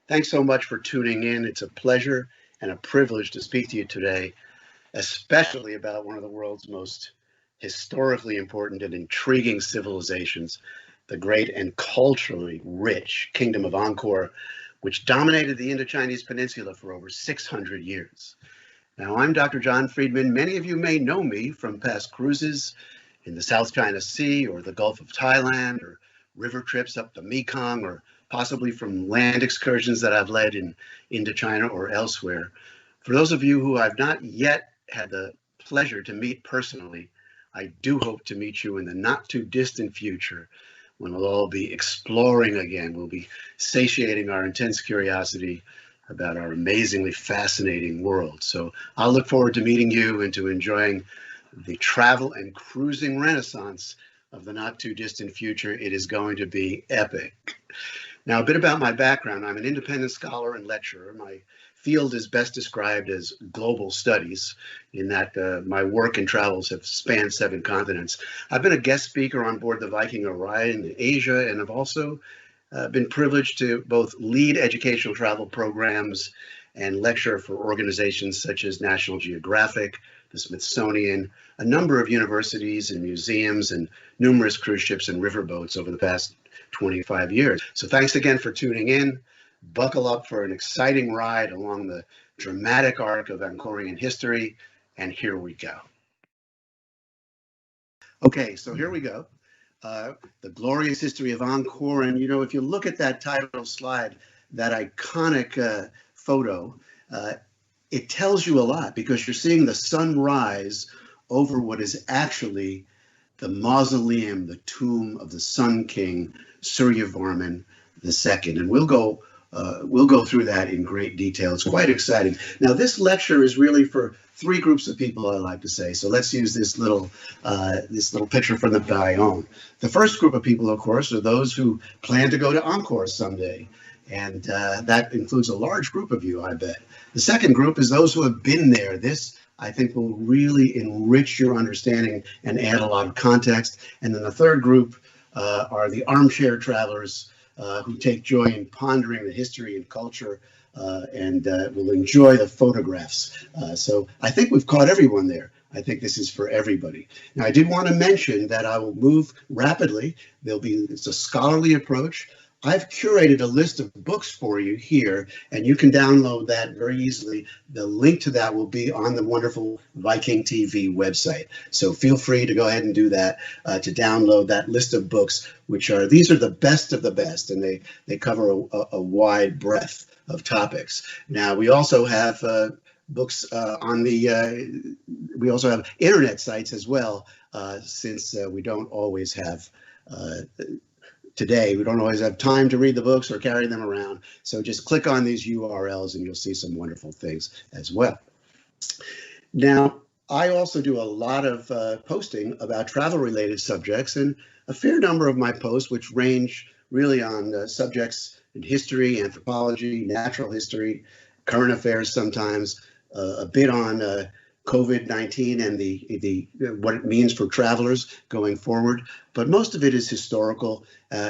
Thanks so much for tuning in. It's a pleasure and a privilege to speak to you today, especially about one of the world's most historically important and intriguing civilizations, the great and culturally rich Kingdom of Angkor, which dominated the Indo-Chinese Peninsula for over 600 years. Now, I'm Dr. John Freedman. Many of you may know me from past cruises in the South China Sea or the Gulf of Thailand or river trips up the Mekong or possibly from land excursions that I've led in Indochina or elsewhere. For those of you who I've not yet had the pleasure to meet personally, I do hope to meet you in the not too distant future when we'll all be exploring again. We'll be satiating our intense curiosity about our amazingly fascinating world. So I'll look forward to meeting you and to enjoying the travel and cruising renaissance of the not too distant future. It is going to be epic. Now, a bit about my background. I'm an independent scholar and lecturer. My field is best described as global studies, in that my work and travels have spanned 7 continents. I've been a guest speaker on board the Viking Orion in Asia, and have also been privileged to both lead educational travel programs and lecture for organizations such as National Geographic, the Smithsonian, a number of universities and museums, and numerous cruise ships and riverboats over the past 25 years. So thanks again for tuning in. Buckle up for an exciting ride along the dramatic arc of Angkorian history, and here we go. Okay, so here we go. The glorious history of Angkor. And, you know, if you look at that title slide, that iconic photo, it tells you a lot, because you're seeing the sun rise over what is actually the mausoleum, the tomb of the Sun King, Suryavarman II. And we'll go through that in great detail. It's quite exciting. Now, this lecture is really for 3 groups of people, I like to say. So let's use this little picture from the Bayonne. The first group of people, of course, are those who plan to go to Angkor someday. And that includes a large group of you, I bet. The second group is those who have been there. This, I think, will really enrich your understanding and add a lot of context. And then the third group are the armchair travelers who take joy in pondering the history and culture and will enjoy the photographs. So I think we've caught everyone there. I think this is for everybody. Now, I did want to mention that I will move rapidly. It's a scholarly approach. I've curated a list of books for you here, and you can download that very easily. The link to that will be on the wonderful Viking TV website. So feel free to go ahead and do that, to download that list of books, these are the best of the best, and they cover a wide breadth of topics. Now, we also have books we also have internet sites as well, since we don't always have today, we don't always have time to read the books or carry them around. So just click on these URLs and you'll see some wonderful things as well. Now, I also do a lot of posting about travel-related subjects, and a fair number of my posts, which range really on subjects in history, anthropology, natural history, current affairs sometimes, a bit on COVID-19 and what it means for travelers going forward, but most of it is historical.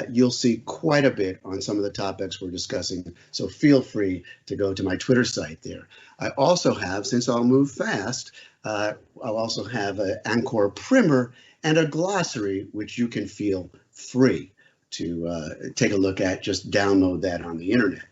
You'll see quite a bit on some of the topics we're discussing, so feel free to go to my Twitter site there. I also have, since I'll move fast, I'll also have an Angkor primer and a glossary, which you can feel free to take a look at. Just download that on the internet.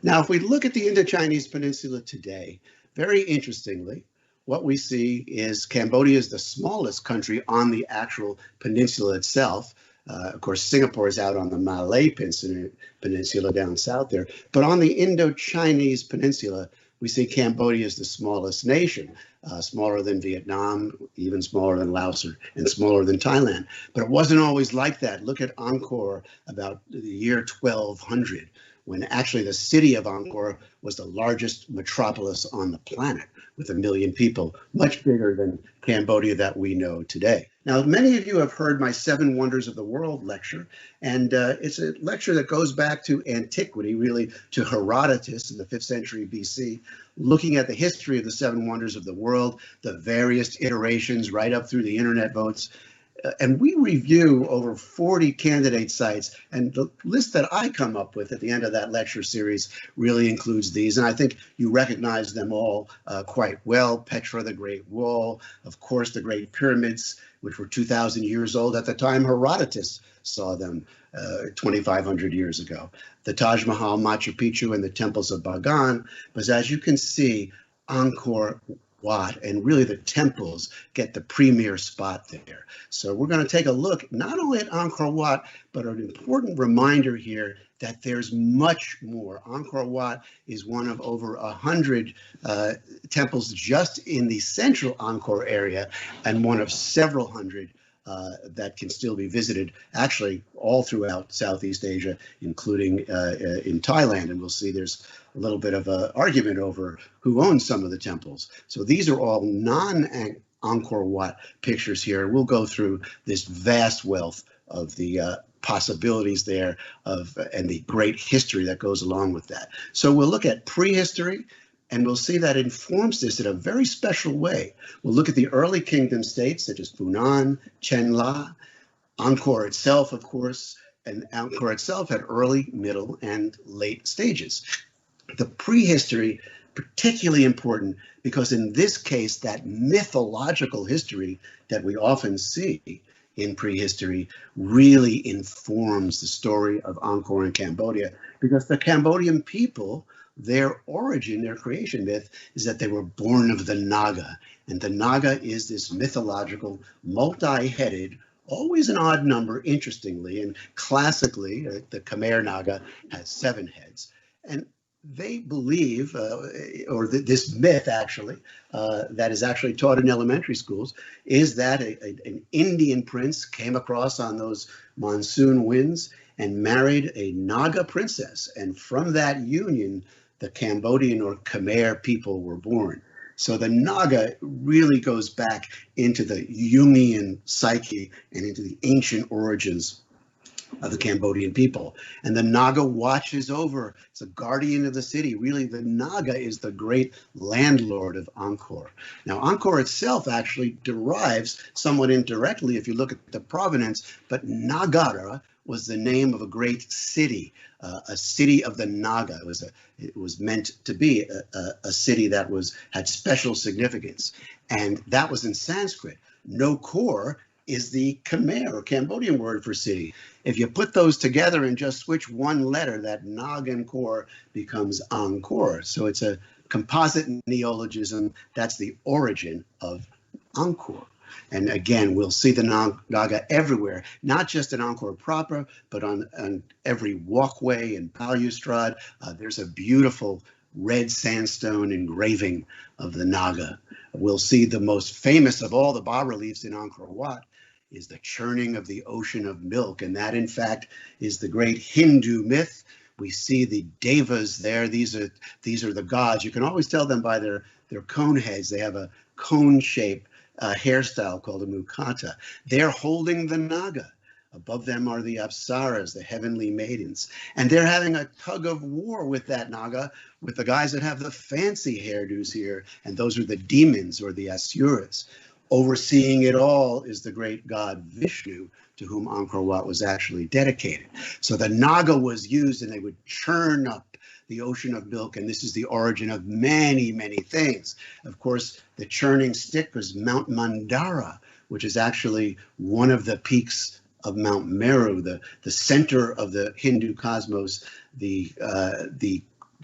Now, if we look at the Indo-Chinese Peninsula today, very interestingly, what we see is Cambodia is the smallest country on the actual peninsula itself. Of course, Singapore is out on the Malay Peninsula down south there. But on the Indo-Chinese Peninsula, we see Cambodia is the smallest nation, smaller than Vietnam, even smaller than Laos, and smaller than Thailand. But it wasn't always like that. Look at Angkor about the year 1200, when actually the city of Angkor was the largest metropolis on the planet, with 1 million people, much bigger than Cambodia that we know today. Now, many of you have heard my 7 Wonders of the World lecture, and it's a lecture that goes back to antiquity, really to Herodotus in the 5th century BC, looking at the history of the 7 Wonders of the World, the various iterations right up through the internet votes, And we review over 40 candidate sites, and the list that I come up with at the end of that lecture series really includes these, and I think you recognize them all quite well. Petra, the Great Wall, of course, the Great Pyramids, which were 2,000 years old at the time Herodotus saw them 2,500 years ago. The Taj Mahal, Machu Picchu, and the temples of Bagan. But as you can see, Angkor Wat and really the temples get the premier spot there. So we're going to take a look not only at Angkor Wat, but an important reminder here that there's much more. Angkor Wat is one of over 100 temples just in the central Angkor area, and one of several hundred that can still be visited, actually all throughout Southeast Asia, including in Thailand. And we'll see there's a little bit of an argument over who owns some of the temples. So these are all non-Angkor Wat pictures here. We'll go through this vast wealth of the possibilities there and the great history that goes along with that. So we'll look at prehistory, and we'll see that informs this in a very special way. We'll look at the early kingdom states such as Funan, Chenla, Angkor itself, of course, and Angkor itself had early, middle, and late stages. The prehistory, particularly important because in this case, that mythological history that we often see in prehistory really informs the story of Angkor in Cambodia, because the Cambodian people, their origin, their creation myth is that they were born of the Naga. And the Naga is this mythological, multi-headed, always an odd number, interestingly, and classically, the Khmer Naga has 7 heads. And they believe, this myth actually, that is actually taught in elementary schools, is that an Indian prince came across on those monsoon winds and married a Naga princess. And from that union, the Cambodian or Khmer people were born. So the Naga really goes back into the Jungian psyche and into the ancient origins of the Cambodian people. And the Naga watches over, it's a guardian of the city. Really, the Naga is the great landlord of Angkor. Now, Angkor itself actually derives somewhat indirectly, if you look at the provenance, but Nagara was the name of a great city, a city of the Naga. It was meant to be a city that had special significance. And that was in Sanskrit. Nokor is the Khmer or Cambodian word for city. If you put those together and just switch one letter, that Nagankor becomes Angkor. So it's a composite neologism. That's the origin of Angkor. And again, we'll see the Naga everywhere, not just in Angkor proper, but on every walkway and balustrade. There's a beautiful red sandstone engraving of the Naga. We'll see the most famous of all the bas-reliefs in Angkor Wat is the churning of the ocean of milk. And that, in fact, is the great Hindu myth. We see the devas there. These are the gods. You can always tell them by their cone heads. They have a cone-shaped hairstyle called a mukata. They're holding the Naga. Above them are the Apsaras, the heavenly maidens. And they're having a tug of war with that Naga, with the guys that have the fancy hairdos here. And those are the demons or the Asuras. Overseeing it all is the great god Vishnu, to whom Angkor Wat was actually dedicated. So the Naga was used, and they would churn up the ocean of milk, and this is the origin of many, many things. Of course, the churning stick was Mount Mandara, which is actually one of the peaks of Mount Meru, the center of the Hindu cosmos, the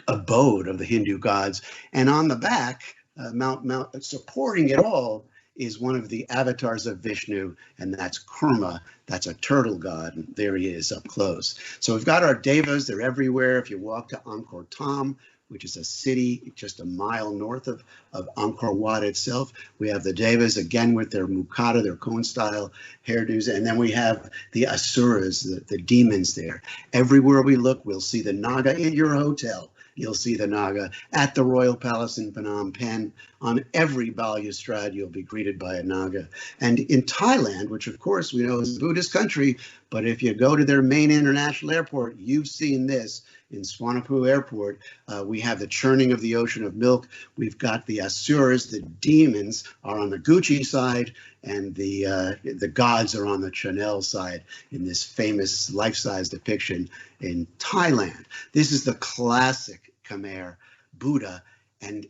abode of the Hindu gods. And on the back, Mount supporting it all is one of the avatars of Vishnu, and that's Kurma. That's a turtle god, and there he is up close. So we've got our devas, they're everywhere. If you walk to Angkor Thom, which is a city just a mile north of Angkor Wat itself, we have the devas, again, with their mukata, their cone-style hairdos, and then we have the asuras, the demons there. Everywhere we look, we'll see the Naga in your hotel. You'll see the Naga at the Royal Palace in Phnom Penh, On every balustrade, you'll be greeted by a Naga. And in Thailand, which of course we know is a Buddhist country, but if you go to their main international airport, you've seen this. In Suvarnabhumi Airport, we have the churning of the ocean of milk. We've got the Asuras, the demons, are on the Gucci side, and the gods are on the Chanel side in this famous life-size depiction in Thailand. This is the classic Khmer Buddha, and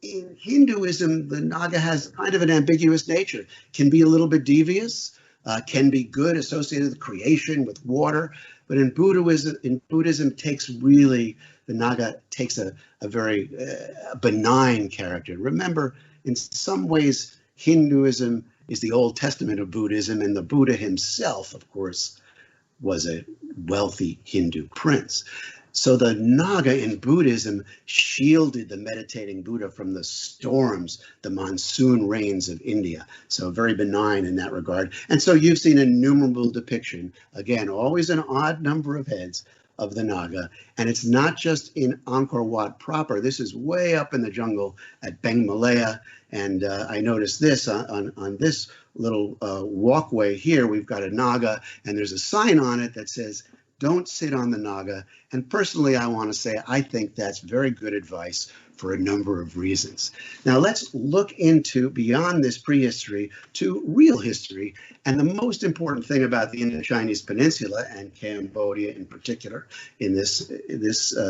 in Hinduism, the Naga has kind of an ambiguous nature. Can be a little bit devious, can be good, associated with creation, with water. But in Buddhism, takes really, the Naga takes a very benign character. Remember, in some ways, Hinduism is the Old Testament of Buddhism, and the Buddha himself, of course, was a wealthy Hindu prince. So the Naga in Buddhism shielded the meditating Buddha from the storms, the monsoon rains of India. So very benign in that regard. And so you've seen innumerable depiction, again, always an odd number of heads of the Naga. And it's not just in Angkor Wat proper. This is way up in the jungle at Beng Malaya. And I noticed this on this little walkway here. We've got a Naga, and there's a sign on it that says, "Don't sit on the Naga." And personally, I want to say I think that's very good advice for a number of reasons. Now let's look into beyond this prehistory to real history. And the most important thing about the Indo-Chinese Peninsula and Cambodia in particular, in this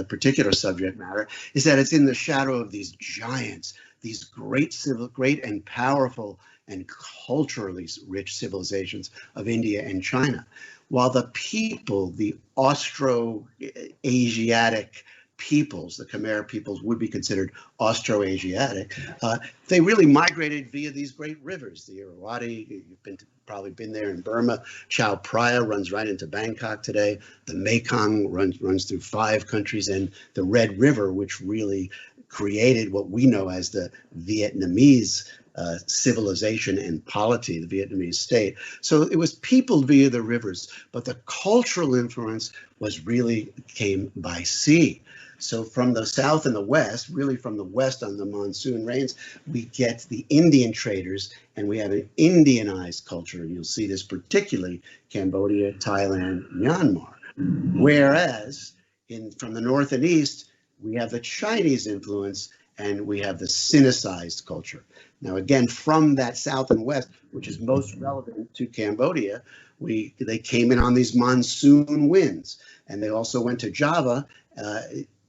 particular subject matter, is that it's in the shadow of these giants, these great and powerful and culturally rich civilizations of India and China. While the people, the Austro-Asiatic peoples, the Khmer peoples would be considered Austro-Asiatic, they really migrated via these great rivers. The Irrawaddy, you've probably been there in Burma. Chao Phraya runs right into Bangkok today. The Mekong runs through 5 countries, and the Red River, which really created what we know as the Vietnamese civilization and polity, the Vietnamese state. So it was peopled via the rivers, but the cultural influence came by sea. So from the south and the west, really from the west on the monsoon rains, we get the Indian traders, and we have an Indianized culture. And you'll see this particularly Cambodia, Thailand, Myanmar. Whereas from the north and east, we have the Chinese influence, and we have the Sinicized culture. Now, again, from that south and west, which is most relevant to Cambodia, they came in on these monsoon winds, and they also went to Java.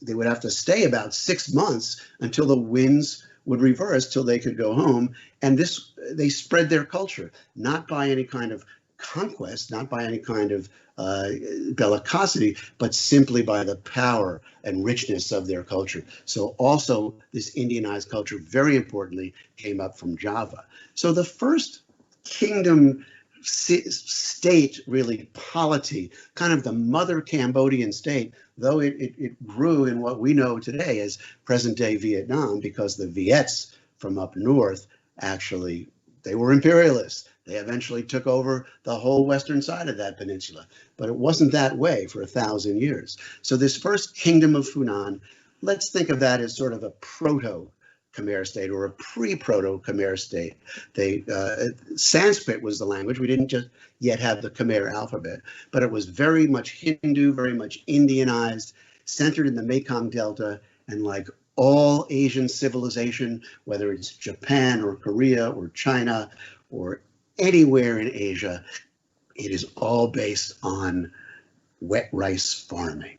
They would have to stay about 6 months until the winds would reverse, till they could go home. And they spread their culture, not by any kind of conquest, not by any kind of bellicosity, but simply by the power and richness of their culture. So also this Indianized culture, very importantly, came up from Java. So the first kingdom state, really polity, kind of the mother Cambodian state, though it grew in what we know today as present-day Vietnam, because the Viets from up north, actually, they were imperialists. They eventually took over the whole western side of that peninsula, but it wasn't that way for 1,000 years. So this first kingdom of Funan, let's think of that as sort of a proto-Khmer state or a pre-proto-Khmer state. Sanskrit was the language. We didn't just yet have the Khmer alphabet, but it was very much Hindu, very much Indianized, centered in the Mekong Delta, and like all Asian civilization, whether it's Japan or Korea or China or anywhere in Asia, it is all based on wet rice farming.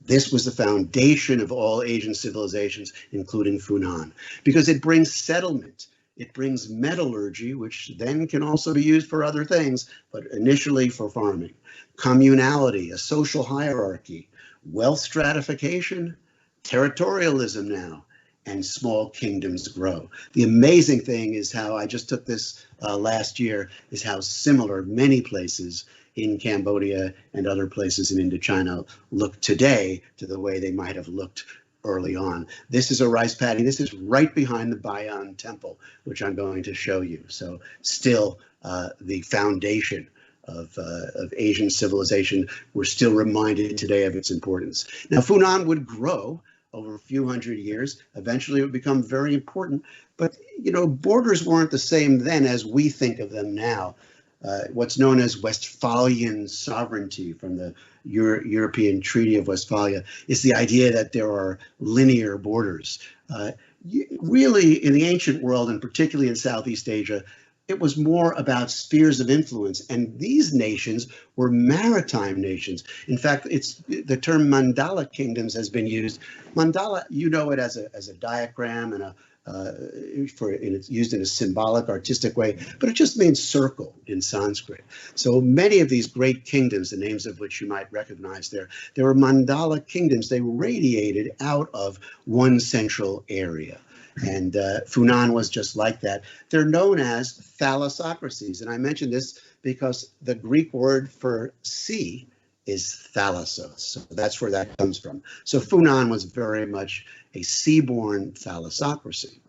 This was the foundation of all Asian civilizations, including Funan, because it brings settlement. It brings metallurgy, which then can also be used for other things, but initially for farming. Communality, a social hierarchy, wealth stratification, territorialism now, and small kingdoms grow. The amazing thing is how, I just took this last year, is how similar many places in Cambodia and other places in Indochina look today to the way they might have looked early on. This is a rice paddy. This is right behind the Bayon Temple, which I'm going to show you. So still the foundation of Asian civilization. We're still reminded today of its importance. Now, Funan would grow over a few hundred years. Eventually, it would become very important. But, borders weren't the same then as we think of them now. What's known as Westphalian sovereignty from the European Treaty of Westphalia is the idea that there are linear borders. Really, in the ancient world, and particularly in Southeast Asia, it was more about spheres of influence, and these nations were maritime nations. In fact, the term mandala kingdoms has been used. Mandala, you know it as a diagram and it's used in a symbolic, artistic way, but it just means circle in Sanskrit. So many of these great kingdoms, the names of which you might recognize there were mandala kingdoms. They radiated out of one central area. And Funan was just like that. They're known as thalassocracies. And I mention this because the Greek word for sea is thalassos. So that's where that comes from. So Funan was very much a seaborne thalassocracy.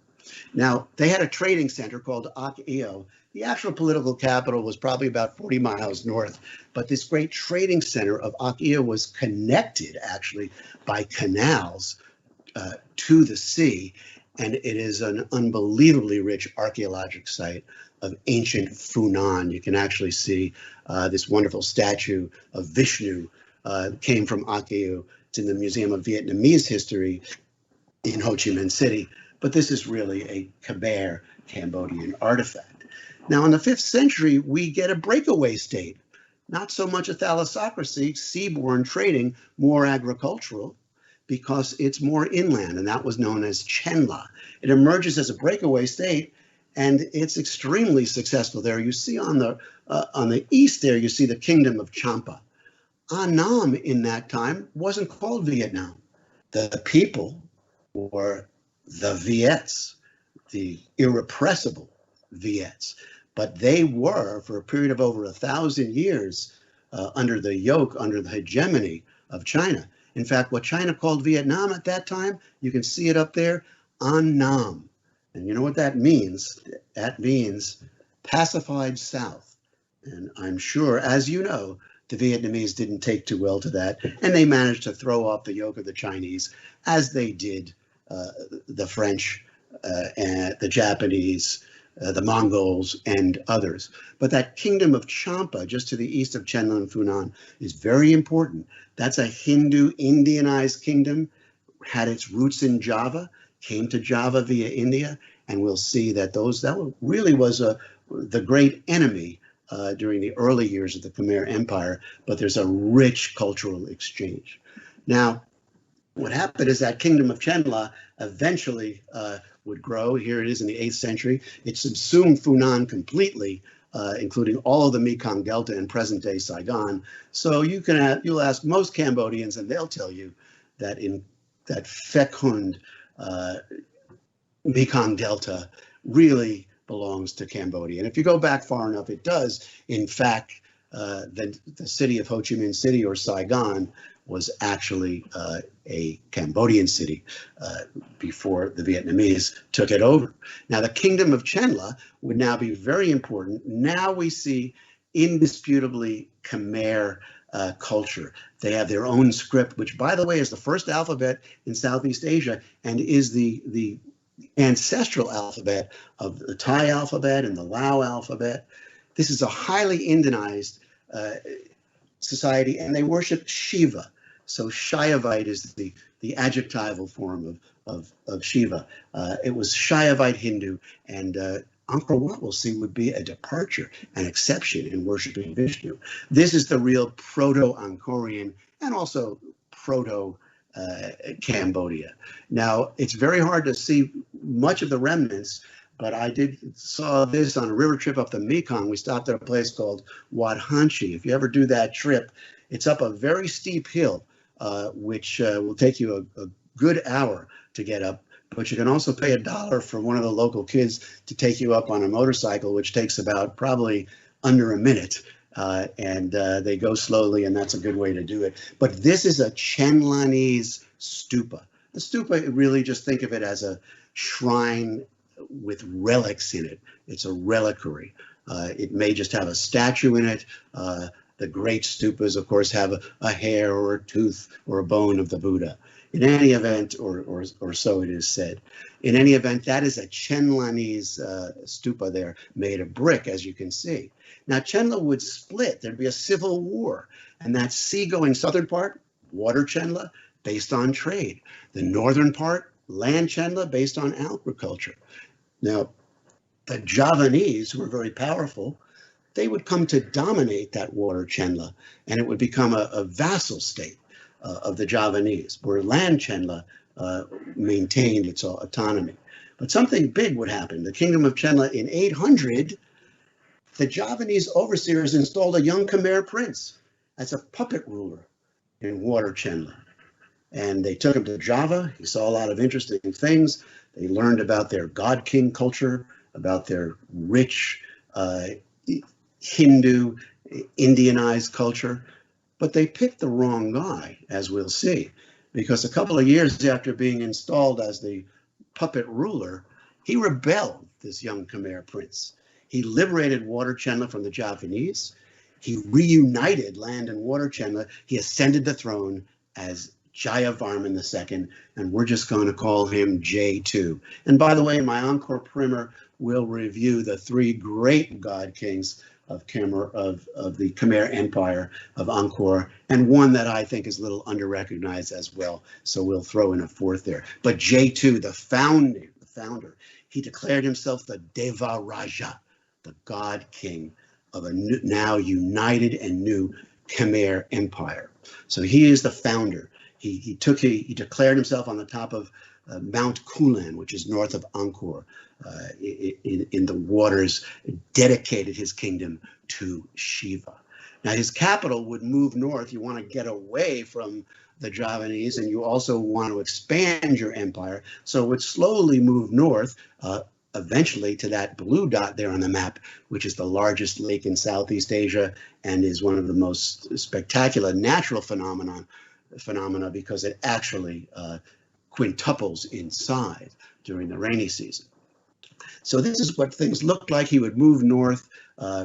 Now, they had a trading center called Ak-Io. The actual political capital was probably about 40 miles north, but this great trading center of Ak-Io was connected actually by canals to the sea. And it is an unbelievably rich archaeologic site of ancient Funan. You can actually see this wonderful statue of Vishnu came from Ak-Io. It's in the Museum of Vietnamese History in Ho Chi Minh City. But this is really a Khmer Cambodian artifact. Now, in the 5th century, we get a breakaway state. Not so much a thalassocracy, seaborne trading, more agricultural, because it's more inland, and that was known as Chenla. It emerges as a breakaway state, and it's extremely successful there. You see on the east there, you see the Kingdom of Champa. Annam in that time wasn't called Vietnam. The people were the Viets, the irrepressible Viets, but they were, for a period of over 1,000 years, under the yoke, under the hegemony of China. In fact, what China called Vietnam at that time, you can see it up there, Annam. And you know what that means? That means pacified South. And I'm sure, as you know, the Vietnamese didn't take too well to that, and they managed to throw off the yoke of the Chinese, as they did the French and the Japanese, the Mongols, and others. But that Kingdom of Champa, just to the east of Chenla and Funan, is very important. That's a Hindu Indianized kingdom, had its roots in Java, came to Java via India, and we'll see that that really was the great enemy during the early years of the Khmer Empire, but there's a rich cultural exchange. Now, what happened is that Kingdom of Chenla eventually would grow. Here it is in the 8th century. It subsumed Funan completely, including all of the Mekong Delta and present-day Saigon. So you'll ask most Cambodians, and they'll tell you that in that fecund Mekong Delta really belongs to Cambodia. And if you go back far enough, it does. In fact, the city of Ho Chi Minh City, or Saigon, was actually a Cambodian city before the Vietnamese took it over. Now, the Kingdom of Chenla would now be very important. Now we see indisputably Khmer culture. They have their own script, which, by the way, is the first alphabet in Southeast Asia and is the ancestral alphabet of the Thai alphabet and the Lao alphabet. This is a highly Indianized society, and they worship Shiva. So Shaivite is the adjectival form of Shiva. It was Shaivite Hindu, and Angkor Wat, we'll see, would be a departure, an exception in worshiping Vishnu. This is the real proto-Angkorian and also proto-Cambodia. Now, it's very hard to see much of the remnants, but I saw this on a river trip up the Mekong. We stopped at a place called Wat Hanchi. If you ever do that trip, it's up a very steep hill, which will take you a good hour to get up. But you can also pay $1 for one of the local kids to take you up on a motorcycle, which takes about probably under a minute. And they go slowly, and that's a good way to do it. But this is a Chenlanese stupa. The stupa, really just think of it as a shrine with relics in it. It's a reliquary. It may just have a statue in it. The great stupas, of course, have a hair or a tooth or a bone of the Buddha. In any event, or so it is said. In any event, that is a Chenlanese stupa there, made of brick, as you can see. Now, Chenla would split. There'd be a civil war. And that seagoing southern part, water Chenla, based on trade. The northern part, land Chenla, based on agriculture. Now, the Javanese, who were very powerful, they would come to dominate that water Chenla, and it would become a vassal state of the Javanese, where land Chenla maintained its autonomy. But something big would happen. The Kingdom of Chenla in 800, the Javanese overseers installed a young Khmer prince as a puppet ruler in water Chenla. And they took him to Java. He saw a lot of interesting things. They learned about their god king culture, about their rich Hindu, Indianized culture. But they picked the wrong guy, as we'll see, because a couple of years after being installed as the puppet ruler, he rebelled, this young Khmer prince. He liberated water Chenla from the Javanese. He reunited land and water Chenla. He ascended the throne as Jayavarman II, and we're just going to call him J2. And by the way, in my Angkor primer, we'll review the three great god kings of the Khmer Empire of Angkor, and one that I think is a little under-recognized as well. So we'll throw in a fourth there. But J2, the founder, he declared himself the Deva Raja, the god king of a now united and new Khmer Empire. So he is the founder. He declared himself on the top of Mount Kulan, which is north of Angkor, in the waters, dedicated his kingdom to Shiva. Now, his capital would move north. You want to get away from the Javanese, and you also want to expand your empire. So it would slowly move north, eventually to that blue dot there on the map, which is the largest lake in Southeast Asia and is one of the most spectacular natural phenomena because it actually quintuples in size during the rainy season. So this is what things looked like. He would move north,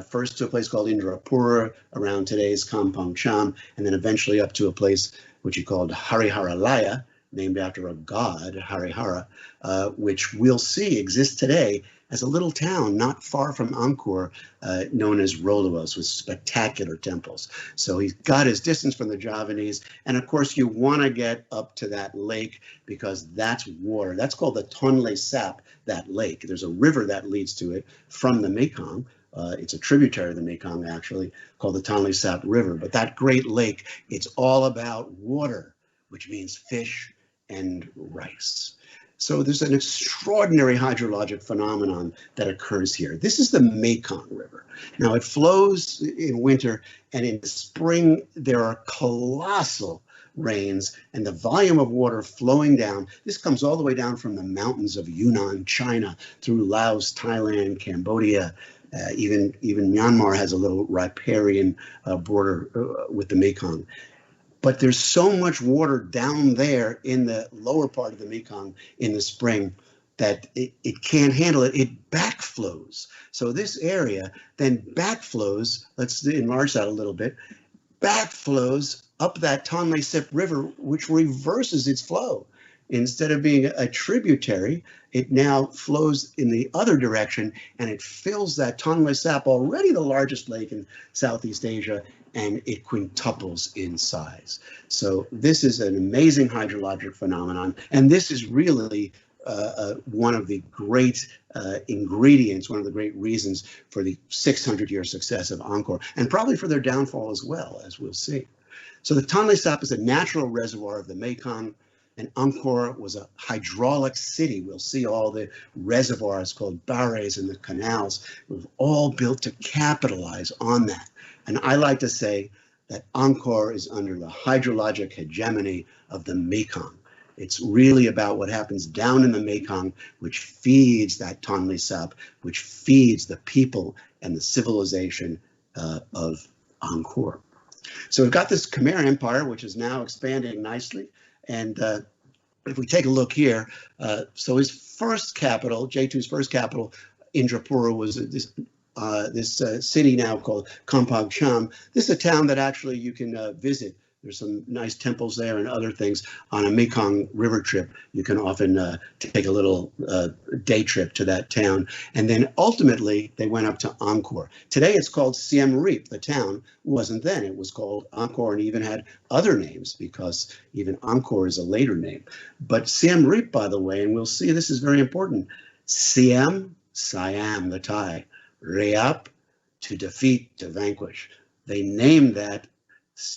first to a place called Indrapura around today's Kampong Cham, and then eventually up to a place which he called Hariharalaya, named after a god, Harihara, which we'll see exists today as a little town not far from Angkor, known as Roluos, with spectacular temples. So he's got his distance from the Javanese. And of course, you want to get up to that lake because that's water. That's called the Tonle Sap, that lake. There's a river that leads to it from the Mekong. It's a tributary of the Mekong, actually, called the Tonle Sap River. But that great lake, it's all about water, which means fish and rice. So there's an extraordinary hydrologic phenomenon that occurs here. This is the Mekong River. Now it flows in winter, and in spring there are colossal rains, and the volume of water flowing down, this comes all the way down from the mountains of Yunnan, China, through Laos, Thailand, Cambodia. Even Myanmar has a little riparian border with the Mekong. But there's so much water down there in the lower part of the Mekong in the spring that it can't handle it. It backflows. So this area then backflows, let's enlarge that a little bit, backflows up that Tonle Sap River, which reverses its flow. Instead of being a tributary, it now flows in the other direction, and it fills that Tonle Sap, already the largest lake in Southeast Asia, and it quintuples in size. So this is an amazing hydrologic phenomenon, and this is really one of the great ingredients, one of the great reasons for the 600-year success of Angkor, and probably for their downfall as well, as we'll see. So the Tonle Sap is a natural reservoir of the Mekong, and Angkor was a hydraulic city. We'll see all the reservoirs called bares and the canals were all built to capitalize on that. And I like to say that Angkor is under the hydrologic hegemony of the Mekong. It's really about what happens down in the Mekong, which feeds that Tonle Sap, which feeds the people and the civilization of Angkor. So we've got this Khmer Empire, which is now expanding nicely. And if we take a look here, so his first capital, J2's first capital, Indrapura, was this city now called Kampong Cham. This is a town that actually you can visit There's some nice temples there and other things. On a Mekong River trip, you can often take a little day trip to that town. And then ultimately, they went up to Angkor. Today, it's called Siem Reap. The town wasn't then. It was called Angkor and even had other names because even Angkor is a later name. But Siem Reap, by the way, and we'll see this is very important, Siem, Siam, the Thai, Reap, to defeat, to vanquish. They named that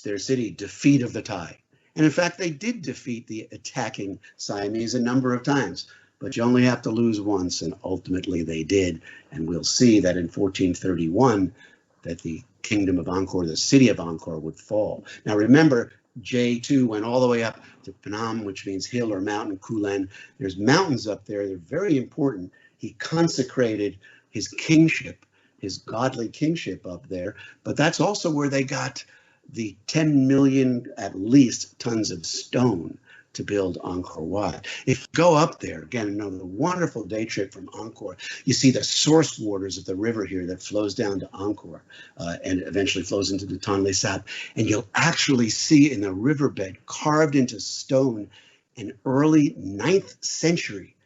their city Defeat of the Thai. And in fact, they did defeat the attacking Siamese a number of times, but you only have to lose once, and ultimately they did. And we'll see that in 1431, that the Kingdom of Angkor, the city of Angkor, would fall. Now remember, J2 went all the way up to Phnom, which means hill or mountain, Kulen. There's mountains up there. They're very important. He consecrated his kingship, his godly kingship up there, but that's also where they got the 10 million, at least, tons of stone to build Angkor Wat. If you go up there, again, another wonderful day trip from Angkor, you see the source waters of the river here that flows down to Angkor and eventually flows into the Tonle Sap. And you'll actually see in the riverbed, carved into stone, an early 9th century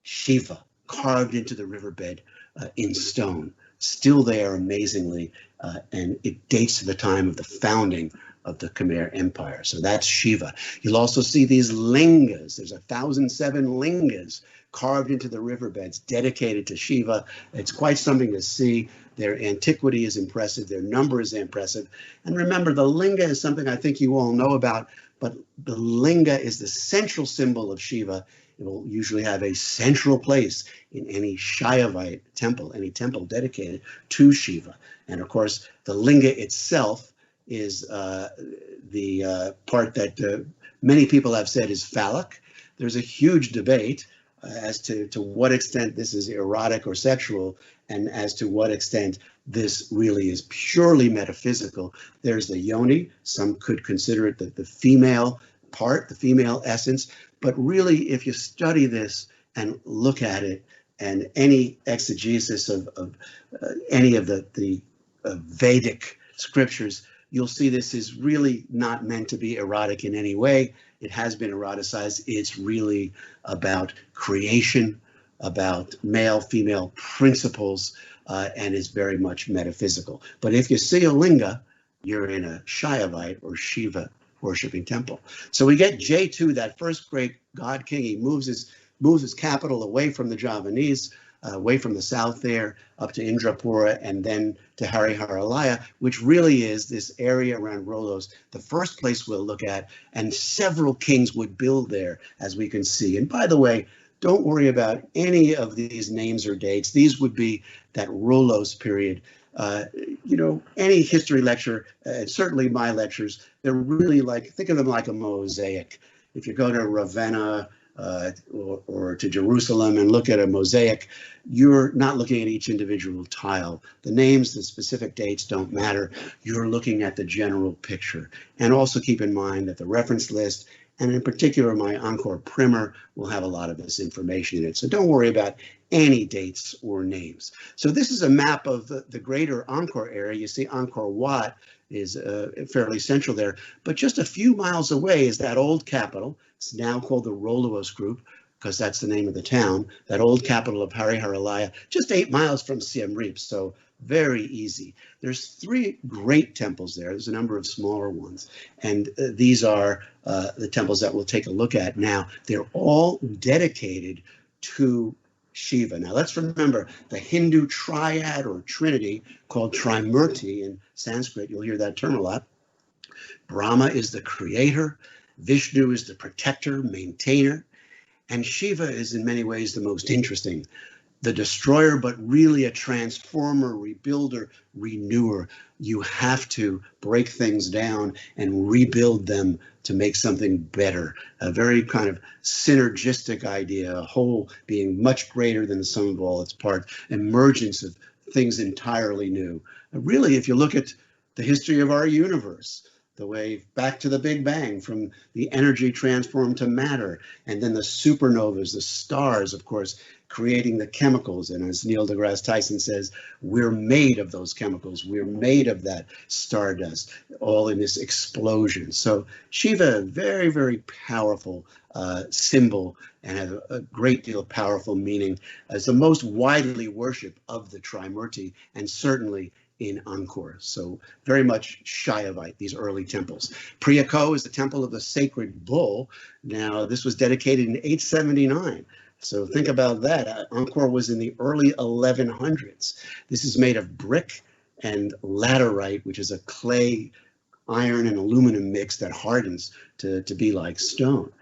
Shiva carved into the riverbed in stone. Still there, amazingly, and it dates to the time of the founding of the Khmer Empire. So that's Shiva. You'll also see these lingas. There's 1,007 lingas carved into the riverbeds dedicated to Shiva. It's quite something to see. Their antiquity is impressive. Their number is impressive. And remember, the linga is something I think you all know about, but the linga is the central symbol of Shiva. It will usually have a central place in any Shaivite temple, any temple dedicated to Shiva. And of course, the linga itself is the part that many people have said is phallic. There's a huge debate as to what extent this is erotic or sexual, and as to what extent this really is purely metaphysical. There's the yoni. Some could consider it the female part, the female essence. But really, if you study this and look at it, and any exegesis of any of the Vedic scriptures, you'll see this is really not meant to be erotic in any way. It has been eroticized. It's really about creation, about male-female principles, and is very much metaphysical. But if you see a linga, you're in a Shaivite or Shiva worshiping temple. So we get J2, that first great god king. He moves his capital away from the Javanese, away from the south there, up to Indrapura, and then to Hariharalaya, which really is this area around Rolos, the first place we'll look at, and several kings would build there, as we can see. And by the way, don't worry about any of these names or dates. These would be that Rolos period. Any history lecture, certainly my lectures, they're really like, think of them like a mosaic. If you go to Ravenna or to Jerusalem and look at a mosaic, you're not looking at each individual tile. The names, the specific dates don't matter. You're looking at the general picture. And also keep in mind that the reference list, and in particular my Angkor primer, will have a lot of this information in it. So don't worry about any dates or names. So this is a map of the greater Angkor area. You see Angkor Wat is fairly central there, but just a few miles away is that old capital. It's now called the Rolovos Group, because that's the name of the town, that old capital of Hariharalaya, just 8 miles from Siem Reap, so very easy. There's 3 great temples there. There's a number of smaller ones, and these are the temples that we'll take a look at now. They're all dedicated to Shiva. Now let's remember the Hindu triad or trinity called Trimurti in Sanskrit. You'll hear that term a lot. Brahma is the creator, Vishnu is the protector, maintainer, and Shiva is in many ways the most interesting, the destroyer, but really a transformer, rebuilder, renewer. You have to break things down and rebuild them to make something better. A very kind of synergistic idea, a whole being much greater than the sum of all its parts, emergence of things entirely new. Really, if you look at the history of our universe, the way back to the Big Bang, from the energy transformed to matter, and then the supernovas, the stars, of course, creating the chemicals. And as Neil deGrasse Tyson says, we're made of those chemicals. We're made of that stardust, all in this explosion. So Shiva, very, very powerful symbol, and has a great deal of powerful meaning as the most widely worshipped of the Trimurti, and certainly in Angkor. So very much Shaivite, these early temples. Priyako is the temple of the sacred bull. Now, this was dedicated in 879. So think about that. Angkor was in the early 1100s. This is made of brick and laterite, which is a clay, iron, and aluminum mix that hardens to be like stone.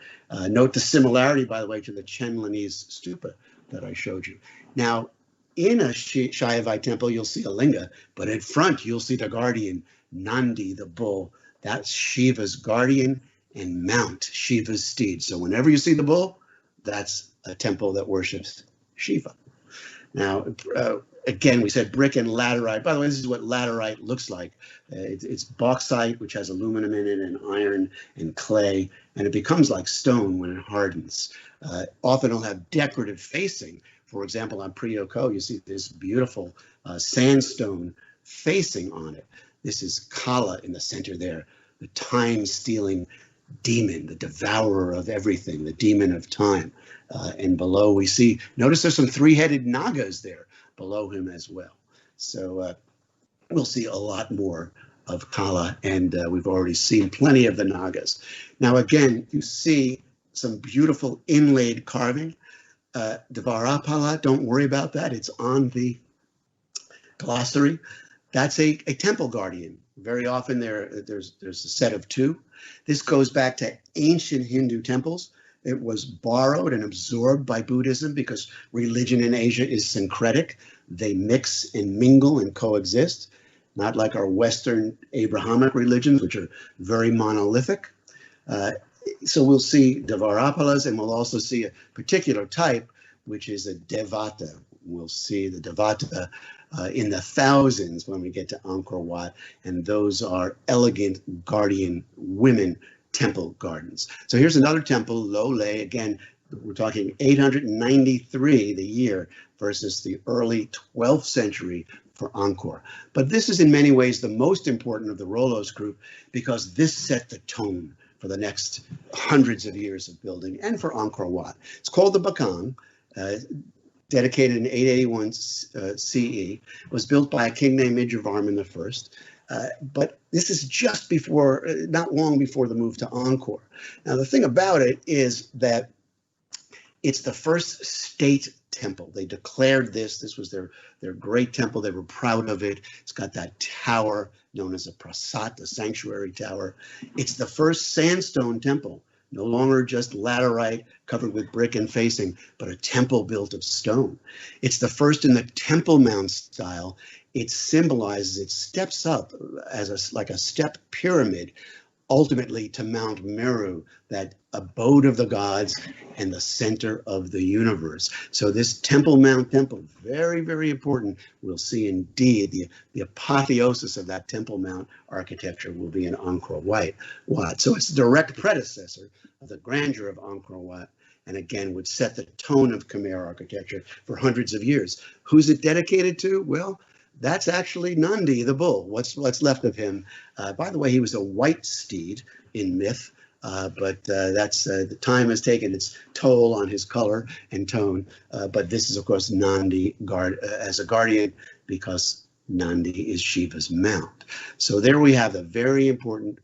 Note the similarity, by the way, to the Chenlanese stupa that I showed you. Now, in a Shaivite temple, you'll see a linga, but in front, you'll see the guardian, Nandi, the bull. That's Shiva's guardian and mount, Shiva's steed. So whenever you see the bull, that's a temple that worships Shiva. Now, again, we said brick and laterite. By the way, this is what laterite looks like. It's bauxite, which has aluminum in it, and iron and clay, and it becomes like stone when it hardens. Often it'll have decorative facing. For example, on Priyoko, you see this beautiful sandstone facing on it. This is Kala in the center there, the time-stealing demon, the devourer of everything, the demon of time. And below we see, notice there's some three-headed Nagas there below him as well. So we'll see a lot more of Kala, and we've already seen plenty of the Nagas. Now, again, you see some beautiful inlaid carving. Dvarapala, don't worry about that. It's on the glossary. That's a temple guardian. Very often there's a set of two. This goes back to ancient Hindu temples. It was borrowed and absorbed by Buddhism because religion in Asia is syncretic. They mix and mingle and coexist, not like our Western Abrahamic religions, which are very monolithic. So we'll see Dvarapalas, and we'll also see a particular type, which is a Devata. We'll see the Devata in the thousands when we get to Angkor Wat, and those are elegant guardian women temple gardens. So here's another temple, Lole. Again, we're talking 893, the year, versus the early 12th century for Angkor. But this is in many ways the most important of the Rolos group because this set the tone for the next hundreds of years of building, and for Angkor Wat. It's called the Bakang, dedicated in 881 CE, was built by a king named Midjavarman I. But this is just before, not long before the move to Angkor. Now, the thing about it is that it's the first state temple. They declared this was their great temple. They were proud of it. It's got that tower known as a prasat, the sanctuary tower. It's the first sandstone temple, no longer just laterite covered with brick and facing, but a temple built of stone. It's the first in the Temple Mount style. It symbolizes, it steps up as like a step pyramid, ultimately to Mount Meru, that abode of the gods and the center of the universe. So this Temple Mount temple, very, very important. We'll see indeed the apotheosis of that Temple Mount architecture will be in Angkor Wat. So it's a direct predecessor of the grandeur of Angkor Wat, and again would set the tone of Khmer architecture for hundreds of years. Who's it dedicated to? Well, that's actually Nandi, the bull. What's left of him? By the way, he was a white steed in myth, but that's the time has taken its toll on his color and tone. But this is, of course, Nandi as a guardian, because Nandi is Shiva's mount. So there we have a very important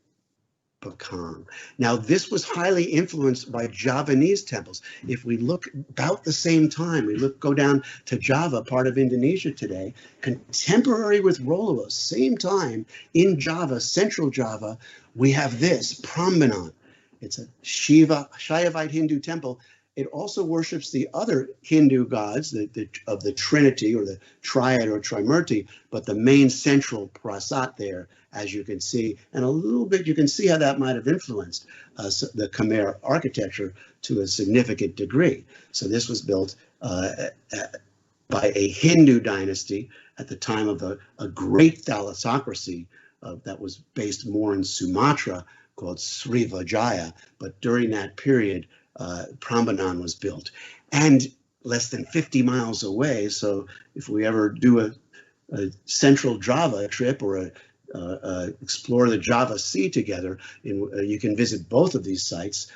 Bakang. Now, this was highly influenced by Javanese temples. If we look about the same time, go down to Java, part of Indonesia today, contemporary with Rololos, same time in Java, central Java, we have this, Prambanan. It's a Shaivite Hindu temple. It also worships the other Hindu gods of the Trinity, or the Triad or Trimurti, but the main central prasat there, as you can see, and a little bit you can see how that might have influenced the Khmer architecture to a significant degree. So this was built by a Hindu dynasty at the time of a great thalassocracy that was based more in Sumatra called Srivijaya. But during that period, Prambanan was built. And less than 50 miles away, so if we ever do a Central Java trip or explore the Java Sea together, you can visit both of these sites